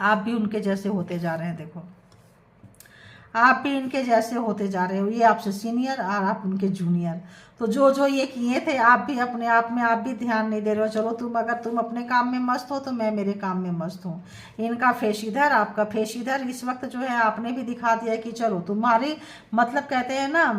आप भी उनके जैसे होते जा रहे हैं। देखो, आप भी इनके जैसे होते जा रहे हो। ये आपसे सीनियर और आप उनके जूनियर। तो जो जो ये किए थे, आप भी अपने आप में आप भी ध्यान नहीं दे रहे हो। चलो अगर तुम अपने काम में मस्त हो तो मैं मेरे काम में मस्त हूँ। इनका फेस इधर, आपका फेस इधर। इस वक्त जो है आपने भी दिखा दिया कि चलो तुम्हारी, मतलब कहते हैं ना,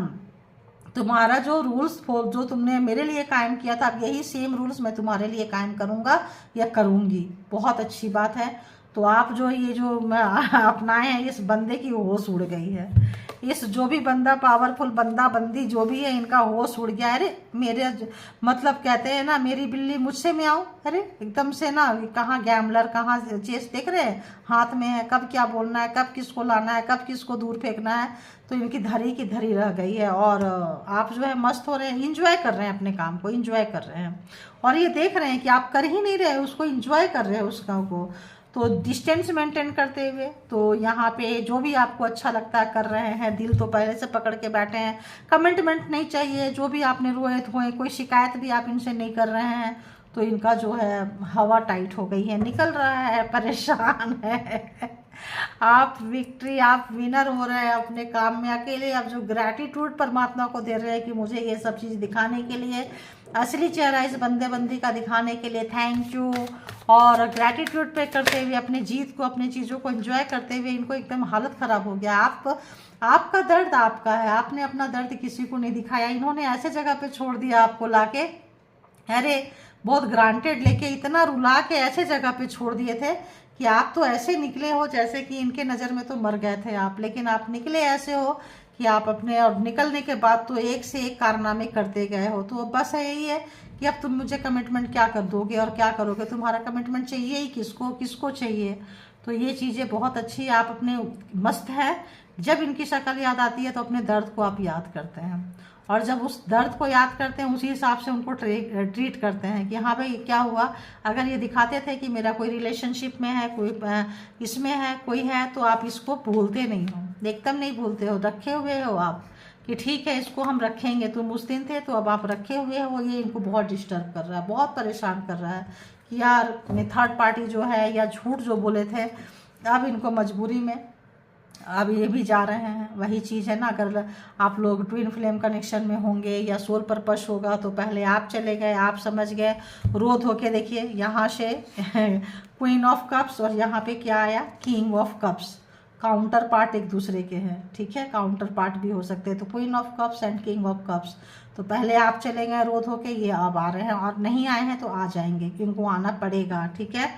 तुम्हारा जो रूल्स जो तुमने मेरे लिए कायम किया था, अब यही सेम रूल्स मैं तुम्हारे लिए कायम करूँगा या करूँगी। बहुत अच्छी बात है। तो आप जो ये जो अपनाए हैं, इस बंदे की होश उड़ गई है। इस जो भी बंदा पावरफुल बंदा बंदी जो भी है, इनका होश उड़ गया। अरे मेरे मतलब कहते हैं ना, मेरी बिल्ली मुझसे में आओ। अरे एकदम से ना, कहाँ गैम्बलर, कहाँ चेस देख रहे हैं, हाथ में है, कब क्या बोलना है, कब किसको लाना है, कब किसको दूर फेंकना है। तो इनकी धरी की धरी रह गई है। और आप जो है मस्त हो रहे हैं, इंजॉय कर रहे हैं अपने काम को, इंजॉय कर रहे हैं। और ये देख रहे हैं कि आप कर ही नहीं रहे, उसको इंजॉय कर रहे हैं उस काम को। तो डिस्टेंस मेंटेन करते हुए, तो यहाँ पे जो भी आपको अच्छा लगता है कर रहे हैं। दिल तो पहले से पकड़ के बैठे हैं। कमिटमेंट नहीं चाहिए। जो भी आपने रोए धोए, कोई शिकायत भी आप इनसे नहीं कर रहे हैं। तो इनका जो है हवा टाइट हो गई है, निकल रहा है, परेशान है। आप विक्ट्री, आप विनर हो रहे हैं अपने काम में अकेले। आप जो ग्रैटिट्यूड परमात्मा को दे रहे हैं कि मुझे ये सब चीज़ दिखाने के लिए, असली चेहरा इस बंदे बंदी का दिखाने के लिए, थैंक यू। और ग्रैटिट्यूड पे करते हुए अपने जीत को, अपनी चीज़ों को एंजॉय करते हुए इनको एकदम हालत ख़राब हो गया। आपका दर्द आपका है, आपने अपना दर्द किसी को नहीं दिखाया। इन्होंने ऐसे जगह पे छोड़ दिया आपको लाके, अरे बहुत ग्रांटेड लेके इतना रुला के ऐसे जगह पे छोड़ दिए थे कि आप तो ऐसे निकले हो जैसे कि इनके नज़र में तो मर गए थे आप, लेकिन आप निकले ऐसे हो कि आप अपने, और निकलने के बाद तो एक से एक कारनामे करते गए हो। तो बस यही है कि अब तुम मुझे कमिटमेंट क्या कर दोगे और क्या करोगे, तुम्हारा कमिटमेंट चाहिए ही किसको, किसको चाहिए। तो ये चीज़ें बहुत अच्छी, आप अपने मस्त है। जब इनकी शक्ल याद आती है तो अपने दर्द को आप याद करते हैं, और जब उस दर्द को याद करते हैं उसी हिसाब से उनको ट्रीट करते हैं कि हाँ भाई क्या हुआ। अगर ये दिखाते थे कि मेरा कोई रिलेशनशिप में है, कोई इसमें है, कोई है, तो आप इसको भूलते नहीं हो, एकदम नहीं भूलते हो, रखे हुए हो आप कि ठीक है इसको हम रखेंगे। तुम उस दिन थे तो अब आप रखे हुए हो। ये इनको बहुत डिस्टर्ब कर रहा है, बहुत परेशान कर रहा है कि यार थर्ड पार्टी जो है या झूठ जो बोले थे, अब इनको मजबूरी में अब ये भी जा रहे हैं। वही चीज़ है ना, अगर आप लोग ट्विन फ्लेम कनेक्शन में होंगे या सोल पर्पस होगा तो पहले आप चले गए, आप समझ गए, रो धो के देखिए यहाँ से क्वीन ऑफ कप्स और यहाँ पे क्या आया, king of cups. Counter part एक दूसरे के हैं, ठीक है, काउंटर पार्ट भी हो सकते हैं। तो queen of cups and king of cups, तो पहले आप चले गए रो धो के, ये अब आ रहे हैं, और नहीं आए हैं तो आ जाएंगे, क्योंकि आना पड़ेगा, ठीक है।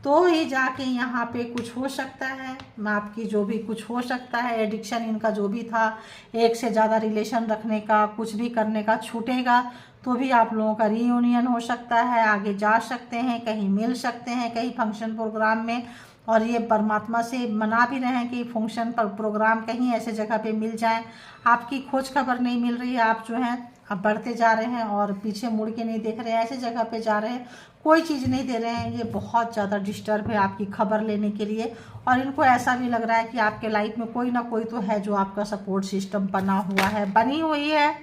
तो ही जाके यहाँ पे कुछ हो सकता है, आपकी जो भी कुछ हो सकता है, एडिक्शन इनका जो भी था, एक से ज़्यादा रिलेशन रखने का, कुछ भी करने का, छूटेगा तो भी आप लोगों का रीयूनियन हो सकता है, आगे जा सकते हैं, कहीं मिल सकते हैं, कहीं फंक्शन प्रोग्राम में। और ये परमात्मा से मना भी रहे हैं कि फंक्शन पर प्रोग्राम कहीं ऐसे जगह पे मिल जाए। आपकी खोज खबर नहीं मिल रही है, आप जो हैं अब बढ़ते जा रहे हैं और पीछे मुड़ के नहीं देख रहे हैं, ऐसे जगह पे जा रहे हैं, कोई चीज़ नहीं दे रहे हैं। ये बहुत ज़्यादा डिस्टर्ब है आपकी खबर लेने के लिए, और इनको ऐसा भी लग रहा है कि आपके लाइफ में कोई ना कोई तो है जो आपका सपोर्ट सिस्टम बना हुआ है, बनी हुई है।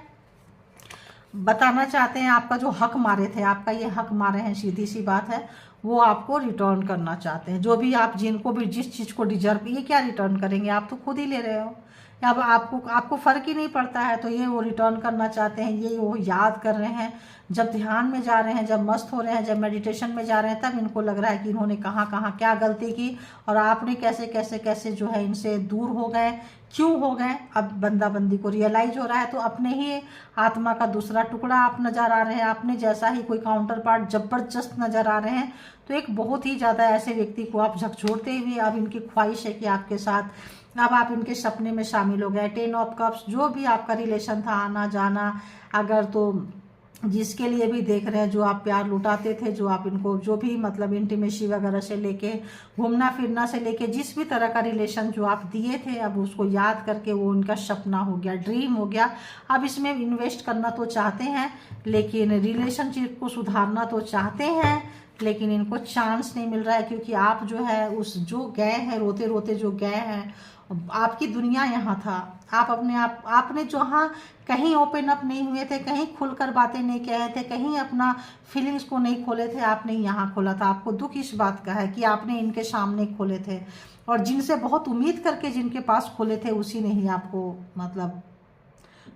बताना चाहते हैं आपका जो हक मारे थे, आपका ये हक मारे हैं, सीधी सी बात है, वो आपको रिटर्न करना चाहते हैं। जो भी आप, जिनको भी जिस चीज़ को डिजर्व, ये क्या रिटर्न करेंगे, आप तो खुद ही ले रहे हो। अब आपको फ़र्क ही नहीं पड़ता है, तो ये वो रिटर्न करना चाहते हैं, ये वो याद कर रहे हैं। जब ध्यान में जा रहे हैं, जब मस्त हो रहे हैं, जब मेडिटेशन में जा रहे हैं, तब इनको लग रहा है कि इन्होंने कहाँ कहाँ क्या गलती की, और आपने कैसे कैसे कैसे जो है इनसे दूर हो गए, क्यों हो गए। अब बंदा बंदी को रियलाइज हो रहा है, तो अपने ही आत्मा का दूसरा टुकड़ा आप नज़र आ रहे हैं, अपने जैसा ही कोई काउंटर पार्ट ज़बरदस्त नज़र आ रहे हैं। तो एक बहुत ही ज़्यादा ऐसे व्यक्ति को आप झकझोरते हुए, अब इनकी ख्वाहिश है कि आपके साथ, अब आप इनके सपने में शामिल हो गए। 10 ऑफ कप्स, जो भी आपका रिलेशन था, आना जाना, अगर तो जिसके लिए भी देख रहे हैं, जो आप प्यार लुटाते थे, जो आप इनको जो भी मतलब इंटीमेसी वगैरह से लेके, घूमना फिरना से लेके, जिस भी तरह का रिलेशन जो आप दिए थे, अब उसको याद करके वो उनका सपना हो गया, ड्रीम हो गया। अब इसमें इन्वेस्ट करना तो चाहते हैं, लेकिन रिलेशनशिप को सुधारना तो चाहते हैं, लेकिन इनको चांस नहीं मिल रहा है, क्योंकि आप जो है उस जो गए हैं, रोते रोते जो गए हैं, आपकी दुनिया यहाँ था, आप अपने आप, आपने जहाँ कहीं ओपन अप नहीं हुए थे, कहीं खुलकर बातें नहीं कहे थे, कहीं अपना फीलिंग्स को नहीं खोले थे, आपने यहाँ खोला था। आपको दुख इस बात का है कि आपने इनके सामने खोले थे, और जिनसे बहुत उम्मीद करके जिनके पास खोले थे, उसी ने ही आपको मतलब,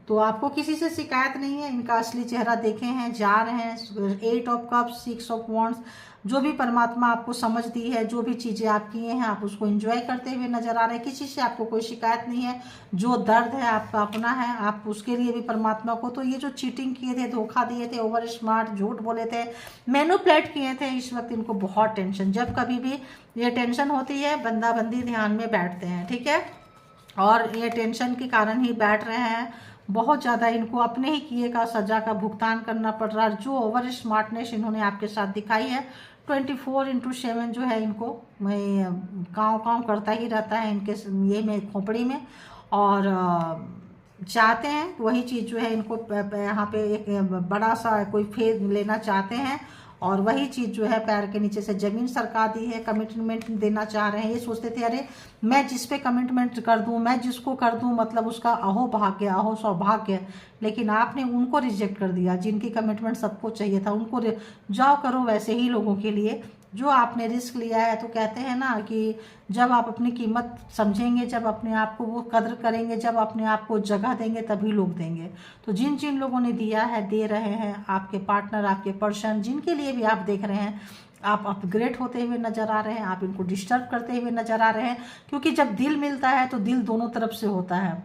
तो आपको किसी से शिकायत नहीं है। इनका असली चेहरा देखे हैं, जा रहे हैं। 8 ऑफ कप्स, 6 ऑफ वॉन्ड्स, जो भी परमात्मा आपको समझ दी है, जो भी चीज़ें आप किए हैं, आप उसको एंजॉय करते हुए नजर आ रहे हैं, किसी से आपको कोई शिकायत नहीं है। जो दर्द है आपका अपना है, आप उसके लिए भी परमात्मा को, तो ये जो चीटिंग किए थे, धोखा दिए थे, ओवर स्मार्ट झूठ बोले थे, मैनिपुलेट किए थे, इस वक्त इनको बहुत टेंशन, जब कभी भी ये टेंशन होती है, बंदा बंदी ध्यान में बैठते हैं, ठीक है, और ये टेंशन के कारण ही बैठ रहे हैं। बहुत ज़्यादा इनको अपने ही किए का सज़ा का भुगतान करना पड़ रहा है। जो ओवर स्मार्टनेस इन्होंने आपके साथ दिखाई है, 24/7 जो है इनको काँव काँव करता ही रहता है इनके ये में खोपड़ी में, और चाहते हैं वही चीज़ जो है इनको यहाँ पे एक बड़ा सा कोई फेज लेना चाहते हैं, और वही चीज़ जो है पैर के नीचे से ज़मीन सरका दी है। कमिटमेंट देना चाह रहे हैं, ये सोचते थे अरे मैं जिस पे कमिटमेंट कर दूं, मैं जिसको कर दूं, मतलब उसका अहो भाग्य, अहो सौभाग्य, लेकिन आपने उनको रिजेक्ट कर दिया जिनकी कमिटमेंट सबको चाहिए था। उनको जाओ करो वैसे ही लोगों के लिए जो आपने रिस्क लिया है, तो कहते हैं ना कि जब आप अपनी कीमत समझेंगे, जब अपने आप को वो कदर करेंगे, जब अपने आप को जगह देंगे, तभी लोग देंगे। तो जिन जिन लोगों ने दिया है, दे रहे हैं, आपके पार्टनर, आपके पर्सन, जिनके लिए भी आप देख रहे हैं, आप अपग्रेड होते हुए नज़र आ रहे हैं, आप इनको डिस्टर्ब करते हुए नज़र आ रहे हैं। क्योंकि जब दिल मिलता है तो दिल दोनों तरफ से होता है,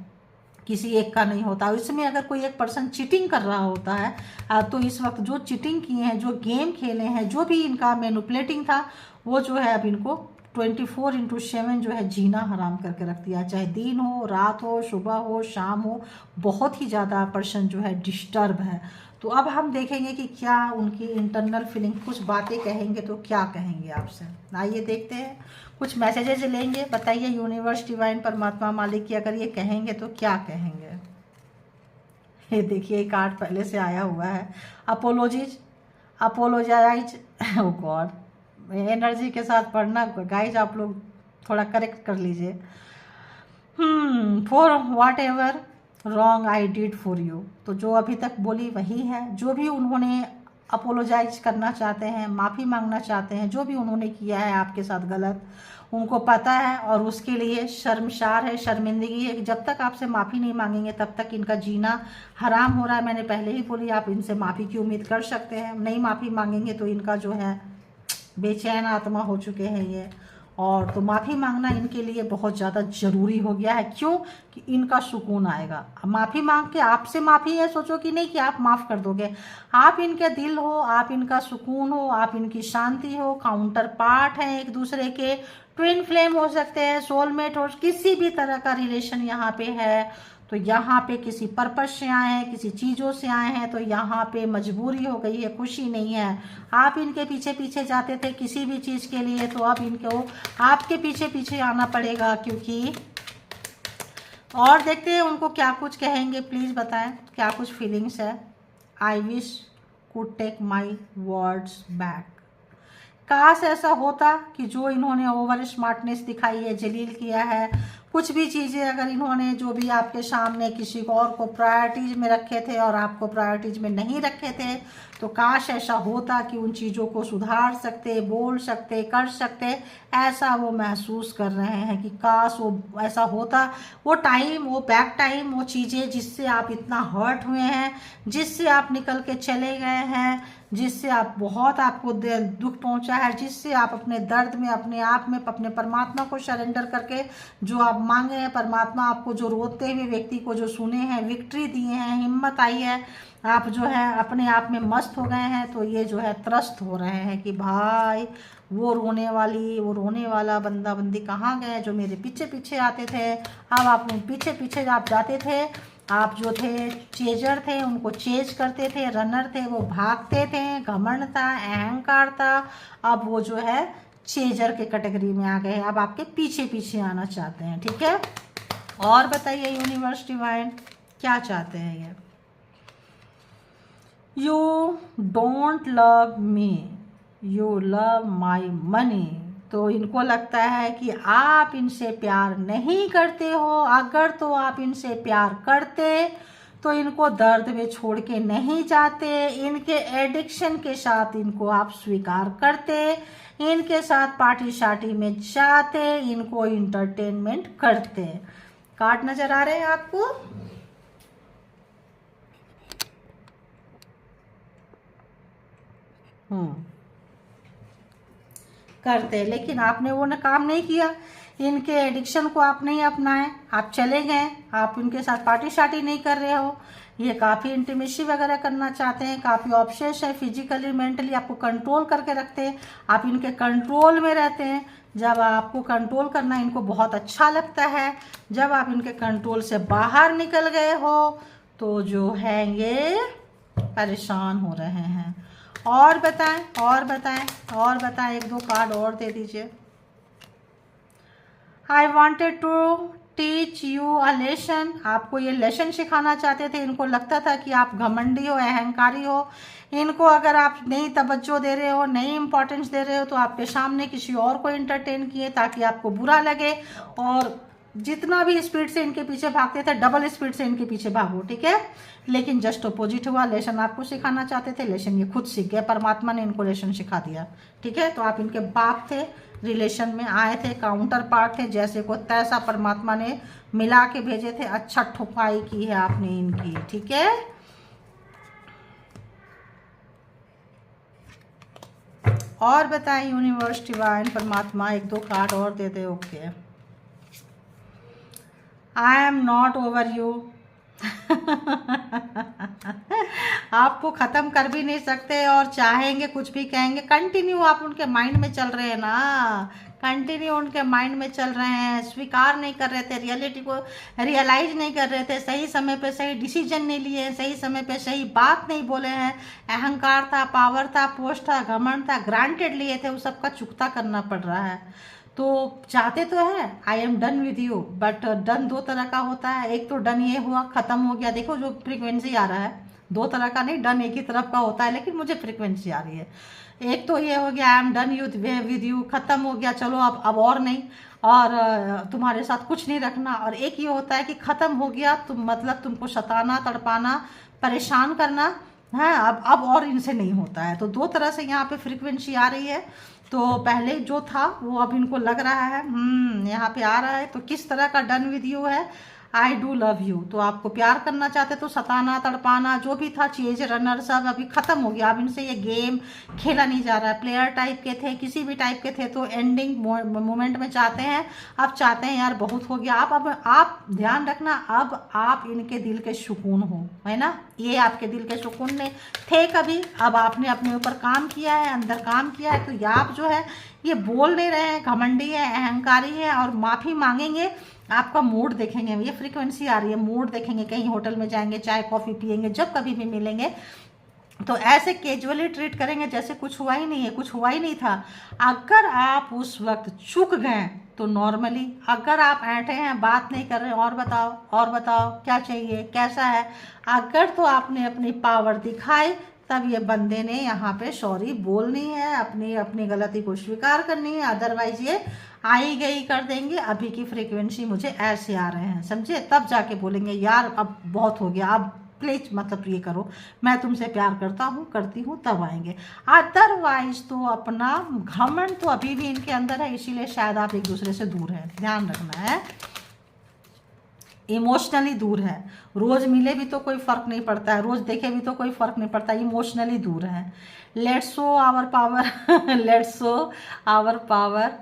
किसी एक का नहीं होता। इसमें अगर कोई एक पर्सन चीटिंग कर रहा होता है तो इस वक्त जो चीटिंग किए हैं, जो गेम खेले हैं, जो भी इनका मैनिपुलेटिंग था, वो जो है अब इनको 24/7 जो है जीना हराम करके रख दिया। चाहे दिन हो, रात हो, सुबह हो, शाम हो, बहुत ही ज़्यादा पर्सन जो है डिस्टर्ब है। तो अब हम देखेंगे कि क्या उनकी इंटरनल फीलिंग, कुछ बातें कहेंगे तो क्या कहेंगे आपसे। आइए देखते हैं, कुछ मैसेजेज लेंगे। बताइए यूनिवर्स, डिवाइन, परमात्मा, मालिक की अगर ये कहेंगे तो क्या कहेंगे। ये देखिए कार्ड पहले से आया हुआ है, अपोलोजीज, अपोलोजाइज। ओ गॉड, एनर्जी के साथ पढ़ना गाइज, आप लोग थोड़ा करेक्ट कर लीजिए। For what ever wrong I did for you. तो जो अभी तक बोली वही है। जो भी उन्होंने अपोलोजाइज करना चाहते हैं, माफ़ी मांगना चाहते हैं, जो भी उन्होंने किया है आपके साथ गलत, उनको पता है और उसके लिए शर्मसार है, शर्मिंदगी है। जब तक आपसे माफ़ी नहीं मांगेंगे तब तक इनका जीना हराम हो रहा है। मैंने पहले ही बोली, आप इनसे माफ़ी की उम्मीद कर सकते हैं। नहीं माफ़ी मांगेंगे तो इनका जो है बेचैन आत्मा हो चुके हैं ये, और तो माफ़ी मांगना इनके लिए बहुत ज़्यादा ज़रूरी हो गया है। क्यों? कि इनका सुकून आएगा। माफ़ी मांग के आपसे माफ़ी है, सोचो कि नहीं कि आप माफ़ कर दोगे। आप इनके दिल हो, आप इनका सुकून हो, आप इनकी शांति हो, काउंटर पार्ट हैं एक दूसरे के, ट्विन फ्लेम हो सकते हैं, सोलमेट हो, किसी भी तरह का रिलेशन यहाँ पे है। तो यहाँ पे किसी पर्पस से आए हैं, किसी चीज़ों से आए हैं, तो यहाँ पे मजबूरी हो गई है, खुशी नहीं है। आप इनके पीछे पीछे जाते थे किसी भी चीज़ के लिए, तो अब इनको आपके पीछे पीछे आना पड़ेगा। क्योंकि और देखते हैं उनको क्या कुछ कहेंगे, प्लीज़ बताएं क्या कुछ फीलिंग्स है। I wish could take my words back. काश ऐसा होता कि जो इन्होंने ओवर स्मार्टनेस दिखाई है, जलील किया है, कुछ भी चीज़ें अगर इन्होंने जो भी आपके सामने किसी और को प्रायोरिटीज़ में रखे थे और आपको प्रायोरिटीज़ में नहीं रखे थे, तो काश ऐसा होता कि उन चीज़ों को सुधार सकते, बोल सकते, कर सकते। ऐसा वो महसूस कर रहे हैं कि काश वो ऐसा होता, वो टाइम, वो बैक टाइम, वो चीज़ें जिससे आप इतना हर्ट हुए हैं, जिससे आप निकल के चले गए हैं, जिससे आप बहुत आपको दुख पहुंचा है, जिससे आप अपने दर्द में, अपने आप में, अपने परमात्मा को सरेंडर करके जो आप मांगे हैं, परमात्मा आपको जो रोते हुए व्यक्ति को जो सुने हैं, विक्ट्री दिए हैं, हिम्मत आई है, आप जो है अपने आप में मस्त हो गए हैं। तो ये जो है त्रस्त हो रहे हैं कि भाई वो रोने वाला बंदा बंदी कहाँ गए जो मेरे पीछे पीछे आते थे। अब आप पीछे पीछे आप जाते थे, आप जो थे चेजर थे, उनको चेज करते थे, रनर थे, वो भागते थे, घमंड था, अहंकार था। अब वो जो है चेजर के कैटेगरी में आ गए, अब आपके पीछे पीछे आना चाहते हैं। ठीक है, और बताइए यूनिवर्स, डिवाइन क्या चाहते हैं ये। You don't love me, you love my money. तो इनको लगता है कि आप इनसे प्यार नहीं करते हो। अगर तो आप इनसे प्यार करते तो इनको दर्द में छोड़ के नहीं जाते, इनके एडिक्शन के साथ इनको आप स्वीकार करते, इनके साथ पार्टी शार्टी में जाते, इनको इंटरटेनमेंट करते। कार्ड नजर आ रहे हैं आपको? करते, लेकिन आपने वो काम नहीं किया, इनके एडिक्शन को आप नहीं अपनाए, आप चले गए, आप इनके साथ पार्टी शार्टी नहीं कर रहे हो। ये काफ़ी इंटीमेसी वगैरह करना चाहते हैं, काफ़ी ऑब्सेस है, फिजिकली मेंटली आपको कंट्रोल करके रखते हैं, आप इनके कंट्रोल में रहते हैं। जब आपको कंट्रोल करना इनको बहुत अच्छा लगता है, जब आप इनके कंट्रोल से बाहर निकल गए हो तो जो है ये परेशान हो रहे हैं। और बताएं, और बताएं, और बताएं, एक दो कार्ड और दे दीजिए। I wanted to teach you a lesson. आपको ये लेसन सिखाना चाहते थे। इनको लगता था कि आप घमंडी हो, अहंकारी हो। इनको अगर आप नहीं तवज्जो दे रहे हो, नहीं इम्पोर्टेंस दे रहे हो, तो आपके सामने किसी और को इंटरटेन किए ताकि आपको बुरा लगे और जितना भी स्पीड से इनके पीछे भागते थे डबल स्पीड से इनके पीछे भागो, ठीक है। लेकिन जस्ट अपोजिट हुआ, लेसन आपको सिखाना चाहते थे, लेसन ये खुद सीख गए, परमात्मा ने इनको लेसन सिखा दिया, ठीक है। तो आप इनके बाप थे, रिलेशन में आए थे, काउंटर पार्ट थे, जैसे को तैसा परमात्मा ने मिला के भेजे थे। अच्छा ठुकाई की है आपने इनकी, ठीक है। और बताएं यूनिवर्स डिवाइन परमात्मा, एक दो कार्ड और दे दे। Okay, I am not over you. आपको ख़त्म कर भी नहीं सकते और चाहेंगे कुछ भी कहेंगे, कंटिन्यू आप उनके माइंड में चल रहे हैं ना, कंटिन्यू उनके माइंड में चल रहे हैं। स्वीकार नहीं कर रहे थे, रियलिटी को रियलाइज नहीं कर रहे थे, सही समय पे सही डिसीजन नहीं लिए, सही समय पे सही बात नहीं बोले हैं। अहंकार था, पावर था, पोस्ट था, घमंड था, ग्रांटेड लिए थे, वो सबका चुकता करना पड़ रहा है। तो चाहते तो है I am done with you, but done दो तरह का होता है। एक तो डन ये हुआ, खत्म हो गया, देखो जो फ्रीक्वेंसी आ रहा है दो तरह का नहीं, डन एक ही तरफ का होता है, लेकिन मुझे फ्रीक्वेंसी आ रही है। एक तो ये हो गया I am done with you, खत्म हो गया, चलो अब और नहीं, और तुम्हारे साथ कुछ नहीं रखना। और एक ये होता है कि खत्म हो गया, तुम मतलब तुमको सताना, तड़पाना, परेशान करना है, अब और इनसे नहीं होता है। तो दो तरह से यहाँ पे फ्रीक्वेंसी आ रही है। तो पहले जो था वो अब इनको लग रहा है यहाँ पे आ रहा है। तो किस तरह का डन विद यू है, आई डू लव यू। तो आपको प्यार करना चाहते तो सताना, तड़पाना, जो भी था चीज रनर सब अभी खत्म हो गया। अब इनसे ये गेम खेला नहीं जा रहा है। प्लेयर टाइप के थे, किसी भी टाइप के थे, तो एंडिंग मोमेंट में चाहते हैं, अब चाहते हैं यार बहुत हो गया। अब आप ध्यान रखना, अब आप इनके दिल के सुकून हो, है ना। ये आपके दिल के सुकून ने थे कभी, अब आपने अपने ऊपर काम किया है, अंदर काम किया है। तो ये आप जो है ये बोल नहीं रहे हैं, घमंडी है, अहंकारी है, और माफ़ी मांगेंगे। आपका मूड देखेंगे, ये फ्रीक्वेंसी आ रही है, मूड देखेंगे, कहीं होटल में जाएंगे, चाय कॉफ़ी पियेंगे, जब कभी भी मिलेंगे तो ऐसे कैजुअली ट्रीट करेंगे जैसे कुछ हुआ ही नहीं है, कुछ हुआ ही नहीं था। अगर आप उस वक्त चूक गए तो नॉर्मली, अगर आप ऐंठे हैं, बात नहीं कर रहे, और बताओ क्या चाहिए, कैसा है, अगर तो आपने अपनी पावर दिखाई, तब ये बंदे ने यहाँ पे सॉरी बोलनी है, अपनी गलती को स्वीकार करनी है। अदरवाइज ये आई गई कर देंगे, अभी की फ्रीक्वेंसी मुझे ऐसे आ रहे हैं, समझे, तब जाके बोलेंगे यार अब बहुत हो गया, अब प्लीज मतलब ये करो, मैं तुमसे प्यार करता हूँ, करती हूँ, तब आएंगे। अदरवाइज तो अपना घमंड तो अभी भी इनके अंदर है, इसीलिए शायद आप एक दूसरे से दूर हैं, ध्यान रखना है। इमोशनली दूर है, रोज मिले भी तो कोई फर्क नहीं पड़ता है, रोज देखे भी तो कोई फर्क नहीं पड़ता, इमोशनली दूर है। Let's show our power let's show our power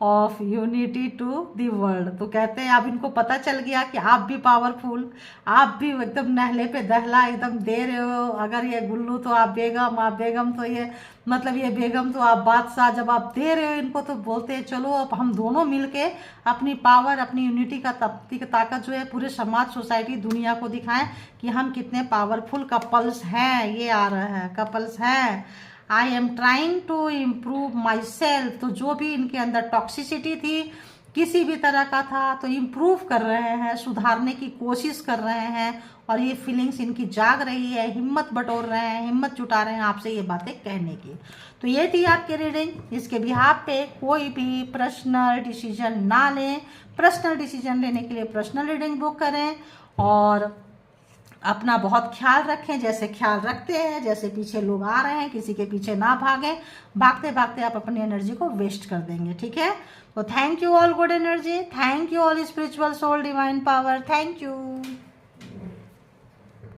of unity to the world. तो कहते हैं अब इनको पता चल गया कि आप भी पावरफुल, आप भी एकदम नहले पे दहला एकदम दे रहे हो। अगर ये गुल्लू तो आप बेगम तो ये मतलब ये बेगम तो आप बादशाह, जब आप दे रहे हो इनको तो बोलते हैं चलो अब हम दोनों मिलके अपनी पावर, अपनी यूनिटी का ताकत जो है पूरे समाज, सोसाइटी, दुनिया को दिखाएं कि हम कितने पावरफुल कपल्स हैं। ये आ रहा है कपल्स हैं। I am trying to improve my self. तो जो भी इनके अंदर टॉक्सिसिटी थी, किसी भी तरह का था, तो इम्प्रूव कर रहे हैं, सुधारने की कोशिश कर रहे हैं, और ये फीलिंग्स इनकी जाग रही है, हिम्मत बटोर रहे हैं, हिम्मत जुटा रहे हैं आपसे ये बातें कहने की। तो ये थी आपकी रीडिंग। इसके बिहाफ पे कोई भी पर्सनल डिसीजन ना लें। पर्सनल डिसीजन लेने के लिए पर्सनल रीडिंग बुक करें, और अपना बहुत ख्याल रखें, जैसे ख्याल रखते हैं, जैसे पीछे लोग आ रहे हैं किसी के पीछे ना भागें, भागते भागते आप अपनी एनर्जी को वेस्ट कर देंगे, ठीक है। तो thank you all good energy, thank you all spiritual soul divine power, thank you.